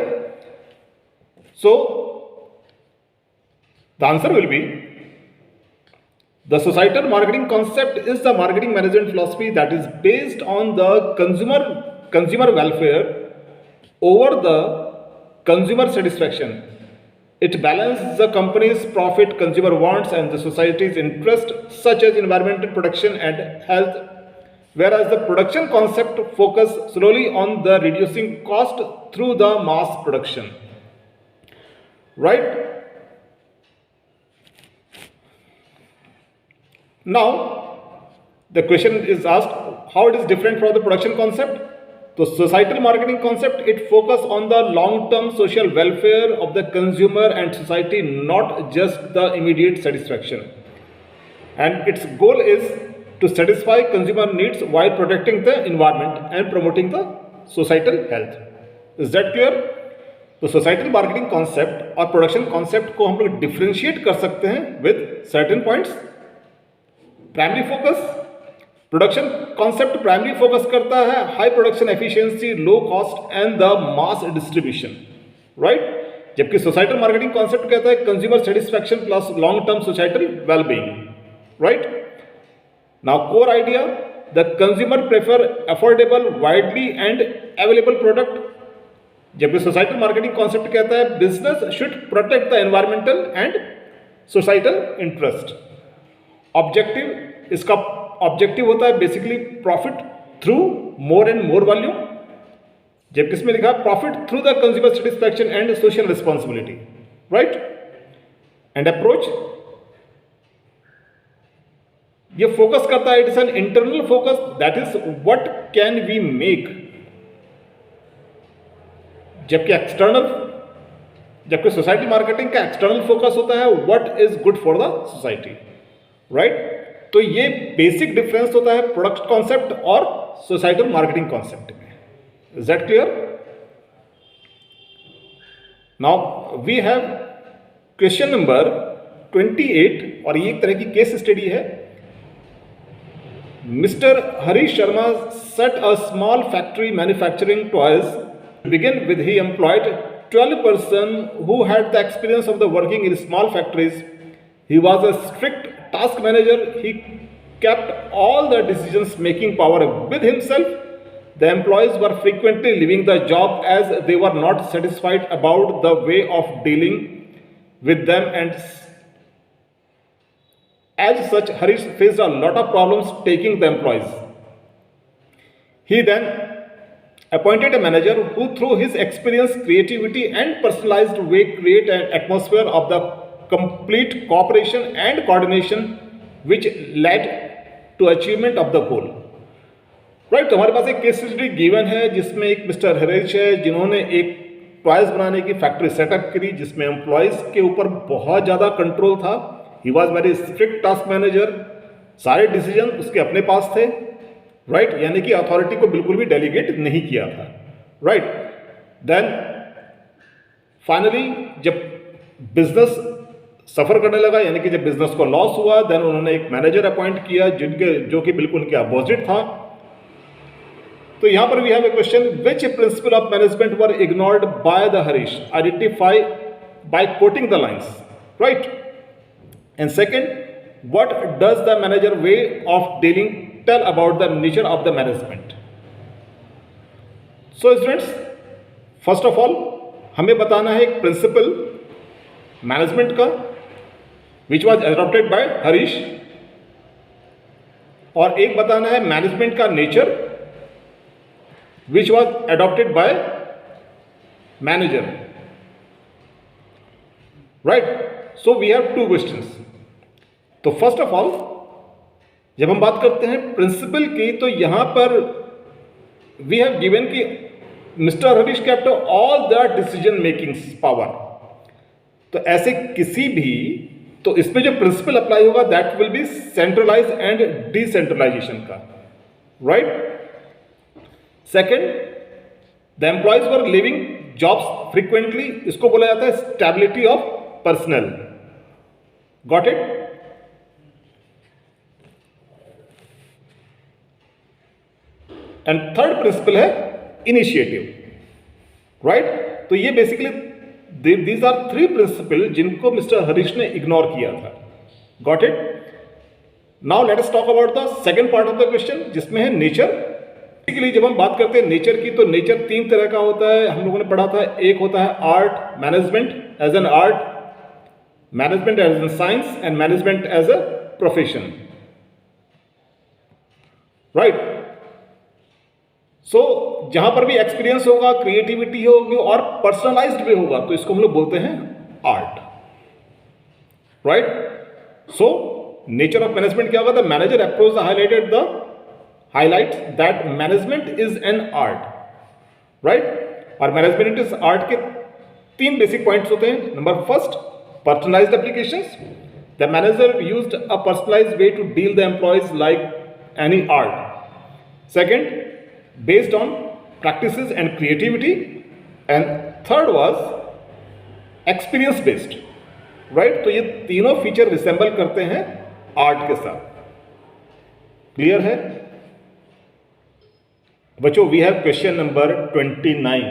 So the answer will be the societal marketing concept is the marketing management philosophy that is based on the consumer welfare over the consumer satisfaction. It balances the company's profit, consumer wants, and the society's interest, such as environmental protection and health, whereas the production concept focuses solely on the reducing cost through the mass production. Right? Now, the question is asked, how it is different from the production concept? So, societal marketing concept, it focuses on the long-term social welfare of the consumer and society, not just the immediate satisfaction. And its goal is to satisfy consumer needs while protecting the environment and promoting the societal health. Is that clear? तो societal marketing concept और production concept को हम लोग differentiate कर सकते हैं with certain points. Primary focus, production concept primary focus करता है high production efficiency, low cost and the mass distribution, right. जबकि सोसाइटल मार्केटिंग कॉन्सेप्ट कहता है consumer satisfaction plus long term societal wellbeing, right. Now core idea, the consumer prefer affordable, widely and available product. जबकि societal marketing concept कहता है business should protect the environmental and societal interest. Objective, इसका objective होता है basically profit through more and more volume. जबकि इसमें लिखा है profit through the consumer satisfaction and social responsibility, right. And approach, ये फोकस करता है, it is an internal focus, that is what can we make. जबकि सोसाइटी मार्केटिंग का external focus होता है what is good for the society, right. तो ये basic difference होता है प्रोडक्ट कॉन्सेप्ट और सोसाइटल मार्केटिंग कॉन्सेप्ट में. Is that clear? Now we have question number 28 और ये एक तरह की केस स्टडी है. Mister Harish Sharma set a small factory manufacturing toys. To begin with, he employed 12 persons who had the experience of the working in small factories. He was a strict task manager. He kept all the decisions making power with himself. The employees were frequently leaving the job as they were not satisfied about the way of dealing with them, and as such Harish faced a lot of problems taking the employees. He then appointed a manager who through his experience, creativity and personalized way create an atmosphere of the complete cooperation and coordination which led to achievement of the goal. Right. तो हमारे पास एक case study given है जिसमें एक mister Harish है जिन्होंने एक टॉयज बनाने की फैक्ट्री सेटअप करी जिसमें एम्प्लॉयज़ के ऊपर बहुत ज़्यादा कंट्रोल था. He was very strict task manager. सारे डिसीजन उसके अपने पास थे, राइट. यानी कि अथॉरिटी को बिल्कुल भी डेलीगेट नहीं किया था, राइट. देन फाइनली जब बिजनेस सफ़र करने लगा, यानी कि जब बिजनेस को लॉस हुआ, देन उन्होंने एक मैनेजर अपॉइंट किया जो कि बिल्कुल उनके अपोजिट था. तो यहां पर we have a question, which principle of management were ignored by the Harish, identify by quoting the lines, right. And second, what does the manager way of dealing tell about the nature of the management. So students, first of all हमें बताना है एक principle management का which was adopted by Harish, और एक बताना है management का nature which was adopted by manager, right. So we have two questions. तो फर्स्ट ऑफ ऑल जब हम बात करते हैं प्रिंसिपल की, तो यहां पर वी हैव गिवन कि mister Harish kept all the decision making power. तो ऐसे किसी भी, तो इसमें जो प्रिंसिपल अप्लाई होगा that will be centralise and decentralisation का, right. Second, the employees were leaving jobs frequently, इसको बोला जाता है stability of personnel, got it. And third principle है इनिशिएटिव, राइट। तो ये basically these are three principle जिनको मिस्टर हरीश ने इग्नोर किया था, got it. Now let us talk about the second part of the question जिसमें है नेचर। बेसिकली जब हम बात करते हैं नेचर की, तो नेचर तीन तरह का होता है, हम लोगों ने पढ़ा था। एक होता है art management as an art, management as an science, and management as a profession, right. So जहां पर भी एक्सपीरियंस होगा, क्रिएटिविटी होगी और पर्सनलाइज्ड भी होगा, तो इसको हम लोग बोलते हैं art, right. So nature of management क्या होगा? The manager approach highlighted the highlight that management is an art, right. और मैनेजमेंट इज आर्ट के तीन बेसिक पॉइंट्स होते हैं। Number first, personalised applications. The manager used a personalised way to deal the employees like any art. Second, based on practices and creativity, and third was experience based, right। तो ये तीनों feature resemble करते हैं art के साथ, clear है बच्चों? We have question number 29।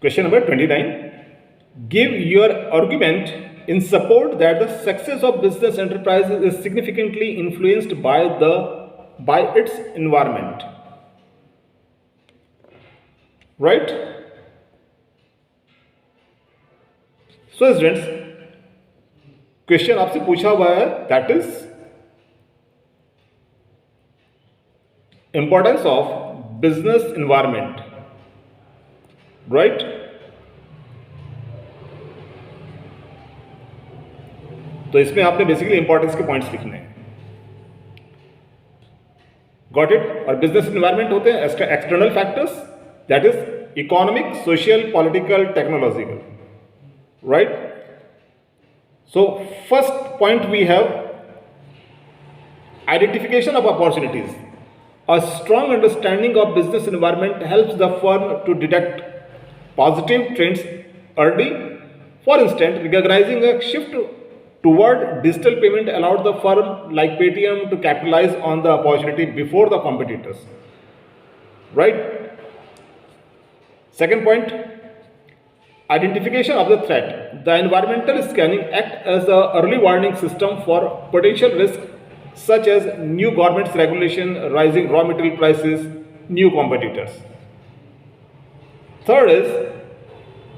Question number 29, give your argument in support that the success of business enterprise is significantly influenced by its environment, right. So students, question आपसे पूछा हुआ है that is importance of business environment, right. तो इसमें आपने basically importance के points लिखने हैं, गॉट इट। और बिजनेस एनवायरमेंट होते हैं external factors, that is economic, social, political, technological, right। So first point we have identification of opportunities. A strong understanding of business environment helps the firm to detect positive trends early. For instance, recognizing a shift toward digital payment allowed the firm like Paytm to capitalize on the opportunity before the competitors, right। Second point, identification of the threat. The environmental scanning acts as an early warning system for potential risks such as new government's regulation, rising raw material prices, new competitors. Third is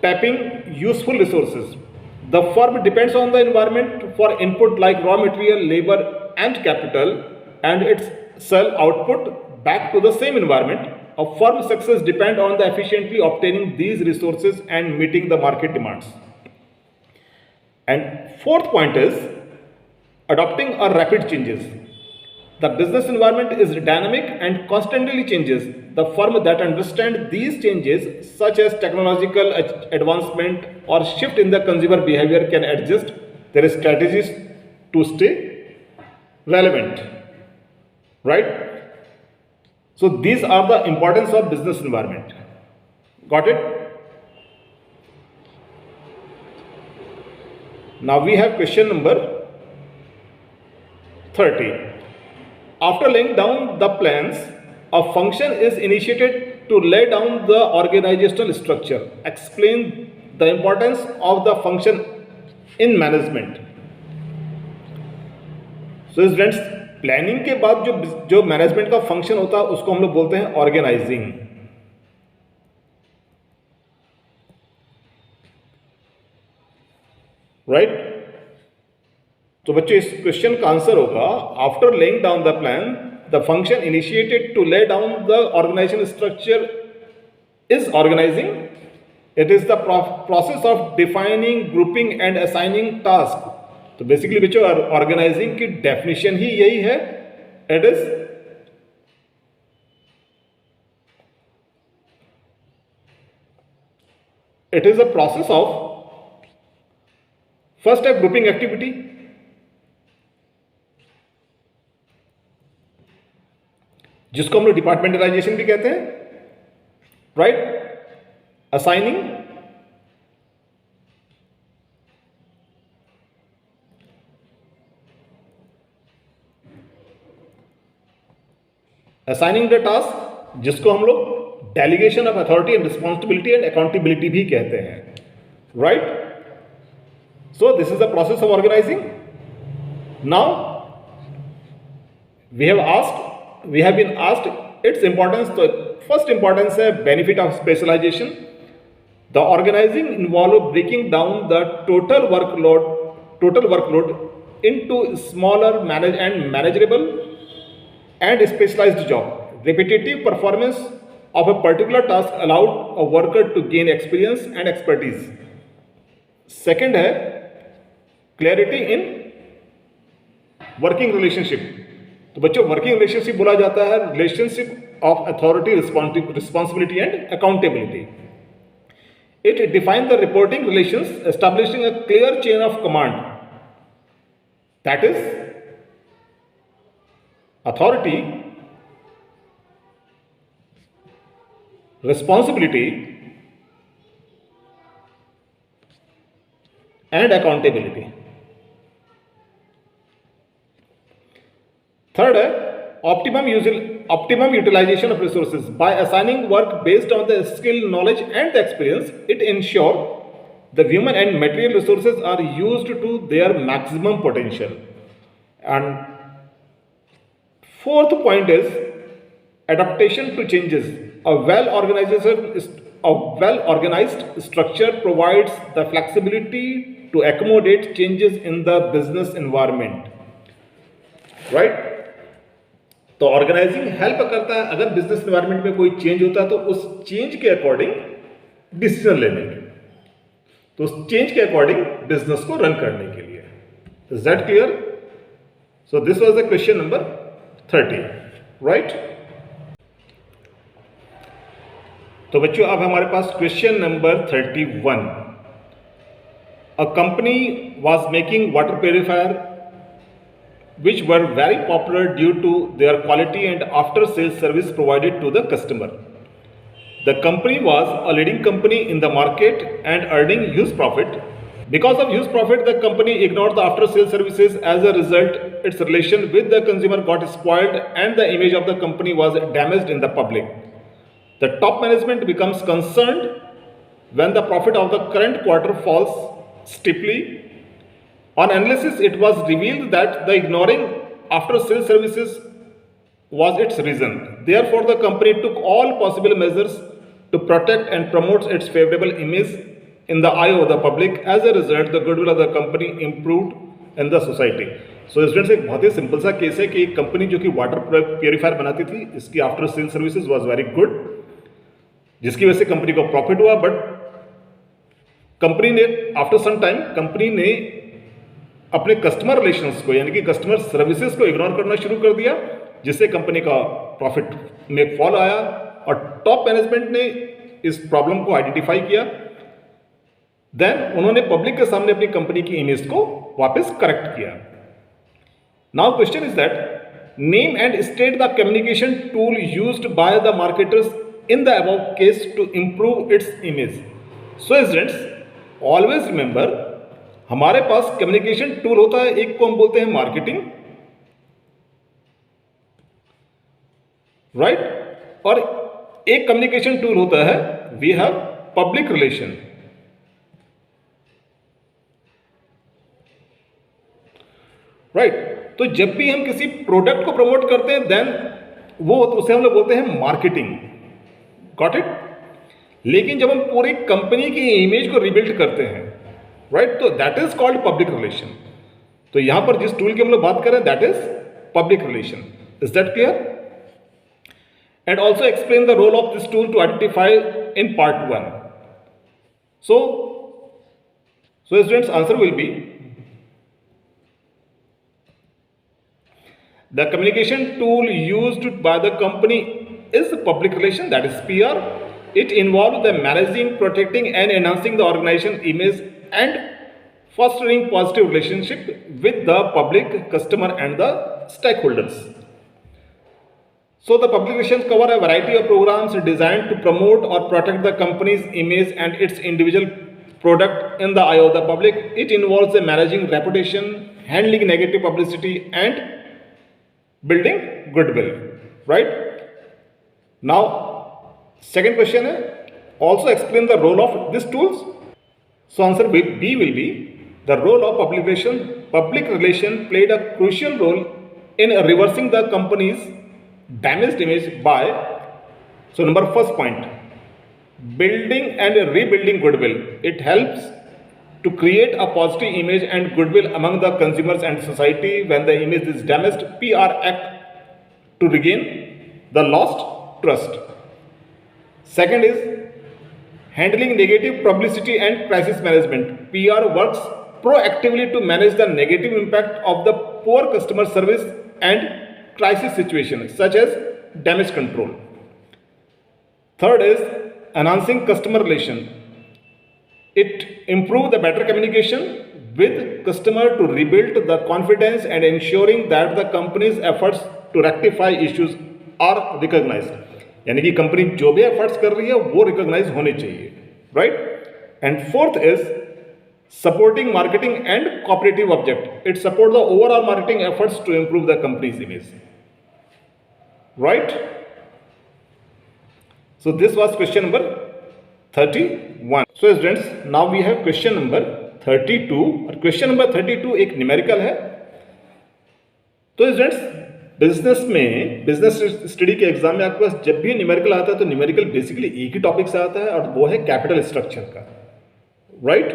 tapping useful resources. The firm depends on the environment for input like raw material, labor and capital, and its sell output back to the same environment. A firm's success depends on the efficiently obtaining these resources and meeting the market demands. And fourth point is adopting a rapid changes. The business environment is dynamic and constantly changes. The firm that understands these changes, such as technological advancement or shift in the consumer behavior, can adjust their strategies to stay relevant, right? So these are the importance of business environment, got it? Now we have question number 30. After laying down the plans, a function is initiated to lay down the organizational structure. Explain the importance of the function in management. So students, planning के बाद जो management का function होता है उसको हम लोग बोलते हैं ऑर्गेनाइजिंग, राइट। तो बच्चों इस क्वेश्चन का आंसर होगा, after laying down the plan the function initiated to lay down the organisation structure is organising. It is the process of defining, grouping and assigning task. तो बेसिकली बच्चों organising की definition ही यही है. It is a process of first है grouping activity, जिसको हम लोग डिपार्टमेंटलाइजेशन भी कहते हैं, right. Assigning, assigning the task, जिसको हम लोग delegation of authority and responsibility and accountability भी कहते हैं, right. So this is the process of organising. Now we have been asked its importance. तो फर्स्ट इंपॉर्टेंस है benefit of specialisation. The organising involve breaking down the total workload into smaller manageable and specialized job. Repetitive performance of a particular task allowed a worker to gain experience and expertise. Second है clarity in working relationship. तो बच्चों working relationship बोला जाता है relationship of authority, responsibility and accountability. It defines the reporting relations, establishing a clear chain of command. That is authority, responsibility and accountability. Third है optimum utilization of resources. By assigning work based on the skill, knowledge and the experience, it ensures the human and material resources are used to their maximum potential. And fourth point is adaptation to changes. A well-organized structure provides the flexibility to accommodate changes in the business environment. Right? तो organising help करता है अगर business environment में कोई change होता है तो उस चेंज के अकॉर्डिंग डिसीजन लेने में, तो उस चेंज के अकॉर्डिंग बिजनेस को रन करने के लिए. Is that clear? So this was the question number 30, right. तो बच्चों अब हमारे पास question number 31. A company was making water purifier which were very popular due to their quality and after sales service provided to the customer. The company was a leading company in the market and earning huge profit. Because of huge profit, the company ignored the after sales services. As a result, its relation with the consumer got spoiled and the image of the company was damaged in the public. The top management becomes concerned when the profit of the current quarter falls steeply. On analysis, it was revealed that the ignoring after-sales services was its reason. Therefore, the company took all possible measures to protect and promote its favorable image in the eye of the public. As a result, the goodwill of the company improved in the society. So, students एक बहुत ही simple सा case है कि एक company जो कि water purifier बनाती थी, इसकी after sale services was very good, जिसकी वजह से कंपनी को प्रॉफिट हुआ. बट कंपनी ने आफ्टर सम टाइम कंपनी ने अपने कस्टमर रिलेशंस को यानी कि कस्टमर सर्विसेज को इग्नोर करना शुरू कर दिया, जिससे कंपनी का प्रॉफिट में फॉल आया. और टॉप मैनेजमेंट ने इस प्रॉब्लम को आइडेंटिफाई किया. देन उन्होंने पब्लिक के सामने अपनी कंपनी की इमेज को वापस करेक्ट किया. Now question is that name and state the communication tool used by the marketers in the above case to improve its image. So students always remember, हमारे पास कम्युनिकेशन टूल होता है, एक को हम बोलते हैं मार्केटिंग, राइट, और एक कम्युनिकेशन टूल होता है we have public relation. Right. तो जब भी हम किसी प्रोडक्ट को प्रमोट करते हैं देन वो उसे हम लोग बोलते हैं मार्केटिंग. Got it? लेकिन जब हम पूरी कंपनी की इमेज को रिबिल्ड करते हैं राइट. तो that is called public relation. तो यहां पर जिस टूल की हम लोग बात कर रहे हैं that is public relation. Is that clear? And also explain the role of this tool to identify in part 1. So students, answer will be the communication tool used by the company is public relation, that is PR. It involves the managing, protecting and enhancing the organization image and fostering positive relationship with the public, customer and the stakeholders. So the public relations cover a variety of programs designed to promote or protect the company's image and its individual product in the eye of the public. It involves the managing reputation, handling negative publicity and building goodwill. Right? Now, second question is also explain the role of these tools. So answer B will be the role of public relation. Public relation played a crucial role in reversing the company's damaged image by, so number first point, building and rebuilding goodwill. It helps to create a positive image and goodwill among the consumers and society. When the image is damaged, PR act to regain the lost trust. Second is handling negative publicity and crisis management. PR works proactively to manage the negative impact of the poor customer service and crisis situations such as damage control. Third is enhancing customer relation. It improves the better communication with customer to rebuild the confidence and ensuring that the company's efforts to rectify issues are recognized. यानी कि company जो भी efforts कर रही है वो recognise होने चाहिए. Right. And fourth is supporting marketing and cooperative object. It supports the overall marketing efforts to improve the company's image. Right? So this was question number 31. So students, now we have question number 32. और question number 32 एक numerical है. तो students, business study के exam में आपके पास जब भी numerical आता है तो न्यूमेरिकल बेसिकली एक ही टॉपिक से आता है और वो है कैपिटल स्ट्रक्चर का. Right.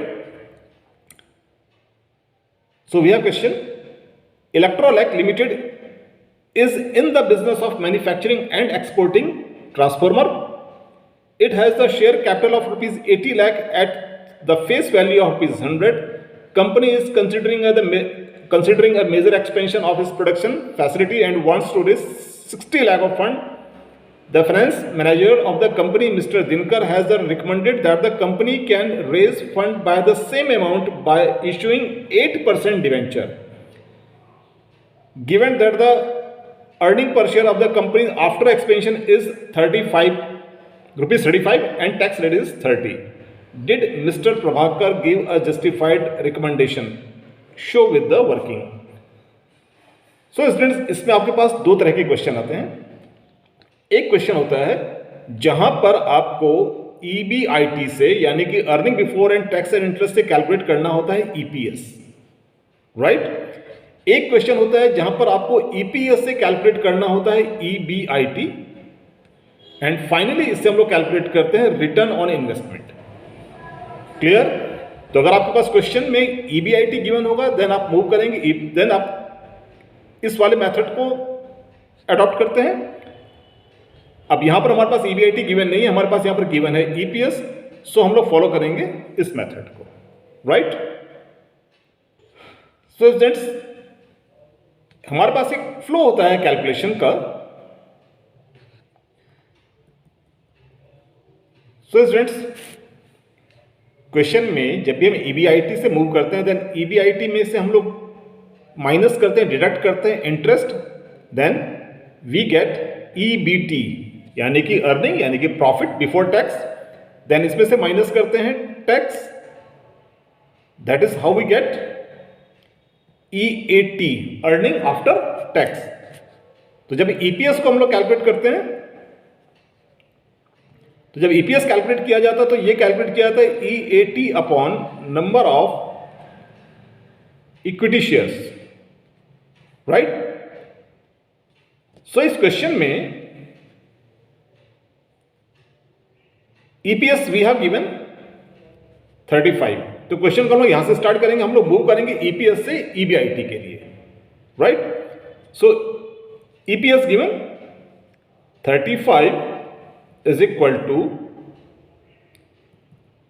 So we have question. Electrolec Limited is in the business of manufacturing and exporting transformer. It has the share capital of rupees 80 lakh at the face value of rupees 100. Company is considering a major expansion of its production facility and wants to raise 60 lakh of fund. The finance manager of the company, Mr. Dinkar, has recommended that the company can raise fund by the same amount by issuing 8% debenture. Given that the earning per share of the company after expansion is 35 rupees 35 and tax rate is 30, did Mr. Prabhakar give a justified recommendation? Show with the working. So students, इसमें आपके पास दो तरह के question आते हैं. एक question होता है जहां पर आपको ईबीआईटी से यानी कि earning before and tax and interest से कैलकुलेट करना होता है ईपीएस. राइट. एक क्वेश्चन होता है जहां पर आपको ईपीएस से कैलकुलेट करना होता है ईबीआईटी. एंड फाइनली इससे हम लोग कैलकुलेट करते हैं रिटर्न ऑन इन्वेस्टमेंट. क्लियर. तो अगर आपके पास क्वेश्चन में ईबीआईटी गिवन होगा देन आप मूव करेंगे, देन आप इस वाले मेथड को अडॉप्ट करते हैं. अब यहां पर हमारे पास ईबीआईटी गिवन नहीं है, हमारे पास यहां पर गिवन है ईपीएस. सो हम लोग फॉलो करेंगे इस मेथड को. राइट. सो स्टूडेंट्स, हमारे पास एक फ्लो होता है कैलकुलेशन का. सो स्टूडेंट्स, क्वेश्चन में जब भी हम ईबीआईटी से मूव करते हैं देन ईबीआईटी में से हम लोग माइनस करते हैं, डिडक्ट करते हैं interest, then we get EBT यानी कि अर्निंग यानी कि प्रॉफिट बिफोर टैक्स. देन इसमें से माइनस करते हैं tax. That is how we get EAT earning after tax. तो जब ईपीएस को हम लोग कैलकुलेट करते हैं, तो जब ईपीएस कैलकुलेट किया जाता है तो ये कैलकुलेट किया जाता है EAT upon number of equity shares. Right. So इस क्वेश्चन में EPS we have given 35। तो क्वेश्चन को हम लोग यहां से स्टार्ट करेंगे, हम लोग मूव करेंगे ईपीएस से ईबीआईटी के लिए, right. So EPS given 35 is equal to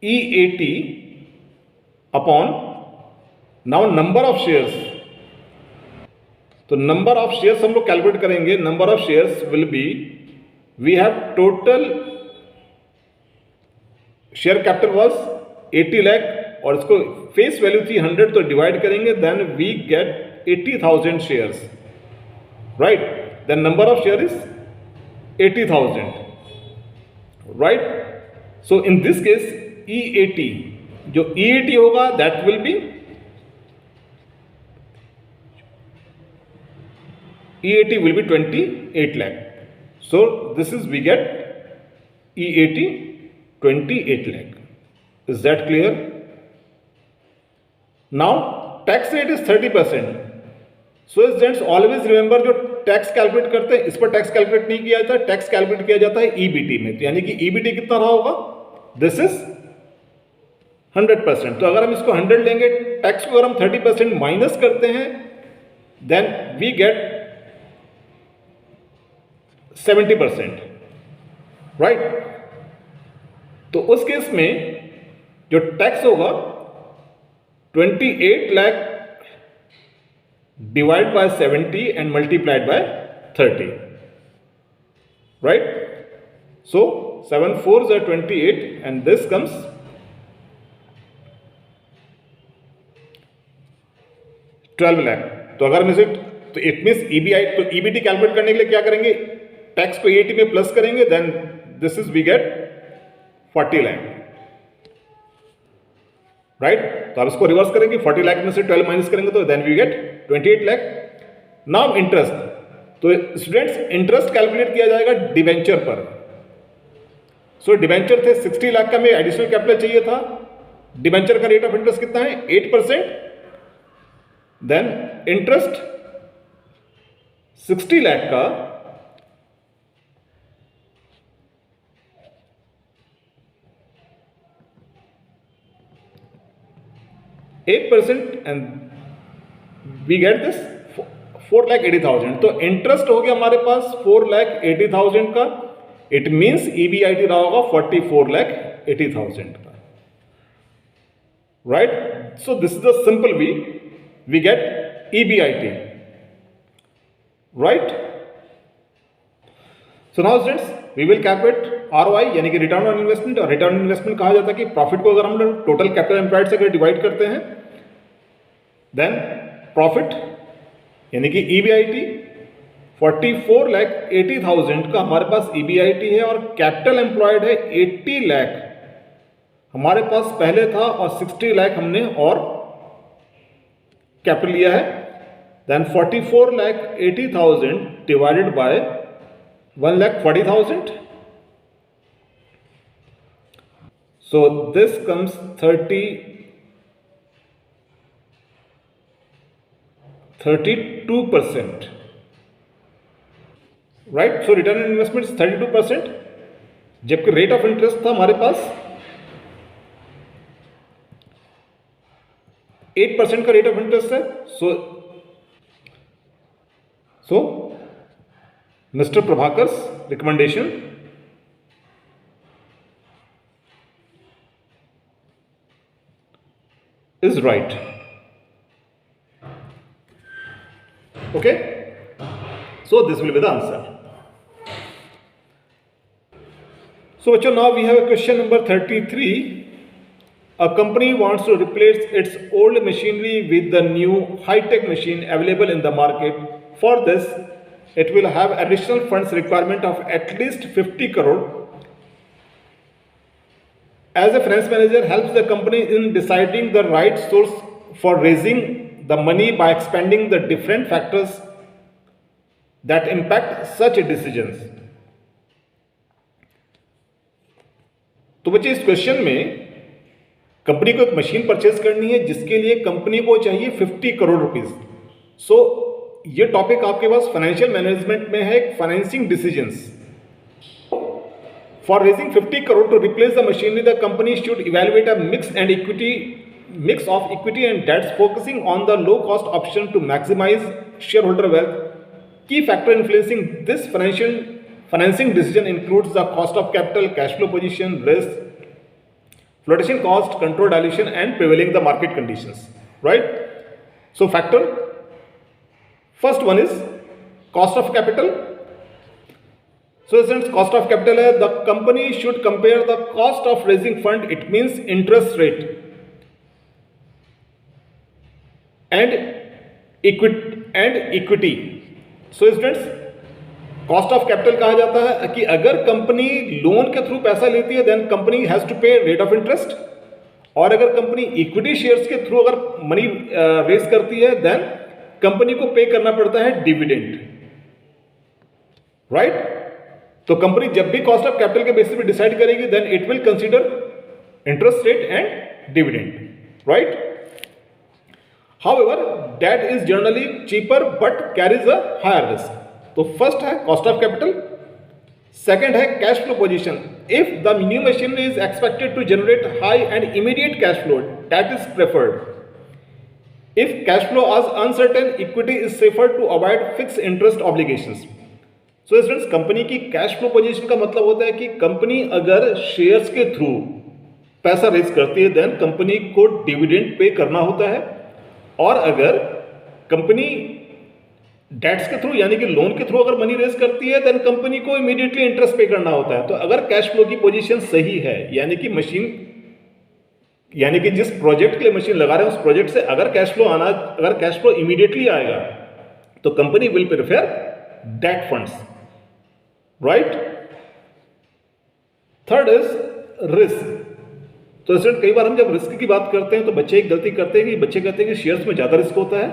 EAT upon now number of shares. तो नंबर ऑफ शेयर्स हम लोग कैलकुलेट करेंगे। Number of shares will be, we have total share capital was 80 lakh और इसको फेस वैल्यू थी 100, तो डिवाइड करेंगे, then we get 80,000 shares, right. Then number of share is 80,000, right. So in this case EAT, जो EAT होगा that will B EAT will be 28 lakh. So this is we get EAT 28 lakh. Is that clear? Now tax rate is 30%. So students always remember, जो tax calculate करते हैं इस पर tax calculate नहीं किया जाता, टैक्स कैलकुलेट किया जाता है EBT में। तो यानी कि EBT कितना रहा होगा, दिस इज 100%। तो अगर हम इसको 100 लेंगे, टैक्स को अगर हम 30% माइनस करते हैं, देन वी गेट 70%, राइट। तो उस केस में जो टैक्स होगा 28 lakh divide by 70 and multiplied by 30, right. So 7 4s are 28 and this comes 12 lakh. तो अगर हम इसे, तो इट मींस EBI, तो EBT कैलकुलेट करने के लिए क्या करेंगे, टैक्स को EAT में प्लस करेंगे, then this is we get 40 lakh, right. तो आप इसको रिवर्स करेंगे, 40 लाख में से 12 माइनस करेंगे तो then we get 28 lakh. Now interest, तो स्टूडेंट्स इंटरेस्ट कैलकुलेट किया जाएगा डिवेंचर पर। सो डिवेंचर थे 60 लाख का, में एडिशनल कैपिटल चाहिए था। डिवेंचर का रेट ऑफ इंटरेस्ट कितना है, 8%। देन इंटरेस्ट 60 लाख का 8% एंड वी गेट दिस 4,80,000। तो इंटरेस्ट हो गया हमारे पास 4,80,000 का। इट मींस EBIT रहा होगा 44,80,000 का, right. So this is the simple way we get EBIT, right. So now students we will calculate ROI यानी कि रिटर्न ऑन इन्वेस्टमेंट। और रिटर्न ऑन इन्वेस्टमेंट कहा जाता है कि प्रॉफिट को अगर हम लोग टोटल कैपिटल एम्प्लॉयड से अगर डिवाइड करते हैं, देन प्रॉफिट यानी कि EBIT 44,80,000 का हमारे पास EBIT है और कैपिटल एम्प्लॉयड है 80 लाख हमारे पास पहले था और 60 लाख हमने और कैपिटल लिया है। Then 44,80,000 divided by 1,40,000। So this comes 32%, right? So return on investment is 32%, जबकि रेट ऑफ इंटरेस्ट था हमारे पास 8% का रेट ऑफ इंटरेस्ट है। So mister Prabhakar's recommendation is right. Okay, so this will be the answer. So now we have a question number 33. A company wants to replace its old machinery with the new high-tech machine available in the market. For this, it will have additional funds requirement of at least 50 crore. As a finance manager helps the company in deciding the right source for raising the money by expanding the different factors that impact such decisions. तो बच्चे इस question में company को एक machine purchase करनी है जिसके लिए कंपनी को चाहिए 50 करोड़ रुपीस। सो ये टॉपिक आपके पास फाइनेंशियल मैनेजमेंट में है, financing decisions. For raising 50 crore to replace the machinery, the company should evaluate a mix of equity and debts, focusing on the low cost option to maximize shareholder wealth. Key factor influencing this financing decision includes the cost of capital, cash flow position, risk, flotation cost, control dilution, and prevailing the market conditions. Right? So factor first one is cost of capital. So since cost of capital है, the company should compare the cost of raising fund, it means interest rate, and equity. So students, cost of capital कहा जाता है कि अगर company loan के through पैसा लेती है देन कंपनी हैज टू पे रेट ऑफ इंटरेस्ट, और अगर कंपनी इक्विटी शेयर्स के थ्रू अगर मनी रेज करती है देन कंपनी को पे करना पड़ता है डिविडेंड. राइट? तो कंपनी जब भी कॉस्ट ऑफ कैपिटल के बेसिस पे डिसाइड करेगी then it will consider interest rate and dividend. Right? However that is generally cheaper but carries a higher risk. तो फर्स्ट है कॉस्ट ऑफ कैपिटल, सेकंड है cash flow position. If the new machinery is expected to generate high and immediate cash flow, that is preferred. If cash flow is uncertain, equity is safer to avoid fix interest obligations. So students, company की cash flow position का मतलब होता है कि company अगर shares के through पैसा raise करती है देन कंपनी को डिविडेंड पे करना होता है, और अगर कंपनी डेट्स के थ्रू यानी कि लोन के थ्रू अगर मनी रेज करती है देन कंपनी को इमीडिएटली इंटरेस्ट पे करना होता है. तो अगर कैश फ्लो की पोजीशन सही है, यानी कि जिस प्रोजेक्ट के लिए मशीन लगा रहे हैं उस प्रोजेक्ट से अगर कैश फ्लो इमीडिएटली आएगा तो company will prefer date funds. Right? Third is risk. तो स्टूडेंट, कई बार हम जब रिस्क की बात करते हैं तो बच्चे एक गलती करते हैं कि बच्चे कहते हैं कि शेयर्स में ज्यादा रिस्क होता है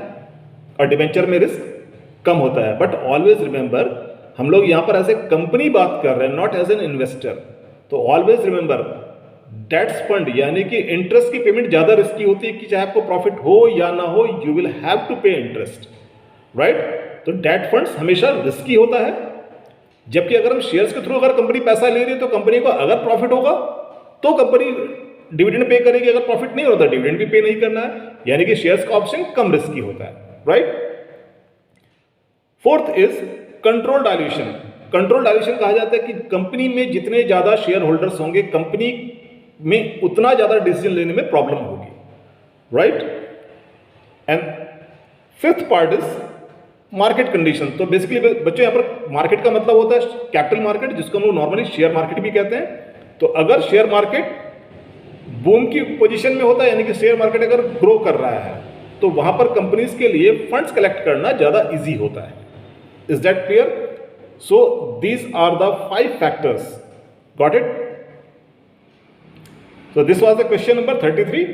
और डिबेंचर में रिस्क कम होता है. बट ऑलवेज रिमेंबर, हम लोग यहां पर एज ए कंपनी बात कर रहे हैं, नॉट एज एन इन्वेस्टर. तो ऑलवेज रिमेंबर, डेट्स फंड यानी कि इंटरेस्ट की पेमेंट ज्यादा रिस्की होती है कि चाहे आपको प्रॉफिट हो या ना हो, यू विल हैव टू पे इंटरेस्ट. राइट? तो डेट फंड्स हमेशा रिस्की होता है, जबकि अगर हम शेयर्स के थ्रू अगर कंपनी पैसा ले रही है तो कंपनी को अगर प्रॉफिट होगा तो कंपनी डिविडेंड पे करेगी, अगर प्रॉफिट नहीं होता डिविडेंड भी पे नहीं करना है, यानी कि शेयर्स का ऑप्शन कम रिस्की होता है. Right? Fourth is control dilution. Control dilution कहा जाता है कि कंपनी में जितने ज्यादा शेयर होल्डर्स होंगे कंपनी में उतना ज्यादा डिसीजन लेने में प्रॉब्लम होगी. Right? And fifth part is market condition. तो बेसिकली बच्चों यहां पर मार्केट का मतलब होता है कैपिटल मार्केट, जिसको हम लोग नॉर्मली शेयर मार्केट भी कहते हैं. तो अगर शेयर मार्केट बूम की पोजीशन में होता है यानी कि शेयर मार्केट अगर ग्रो कर रहा है तो वहां पर कंपनीज के लिए फंड्स कलेक्ट करना ज्यादा इजी होता है. Is that clear? So these are the 5 factors. Got it? So this was the question number 33.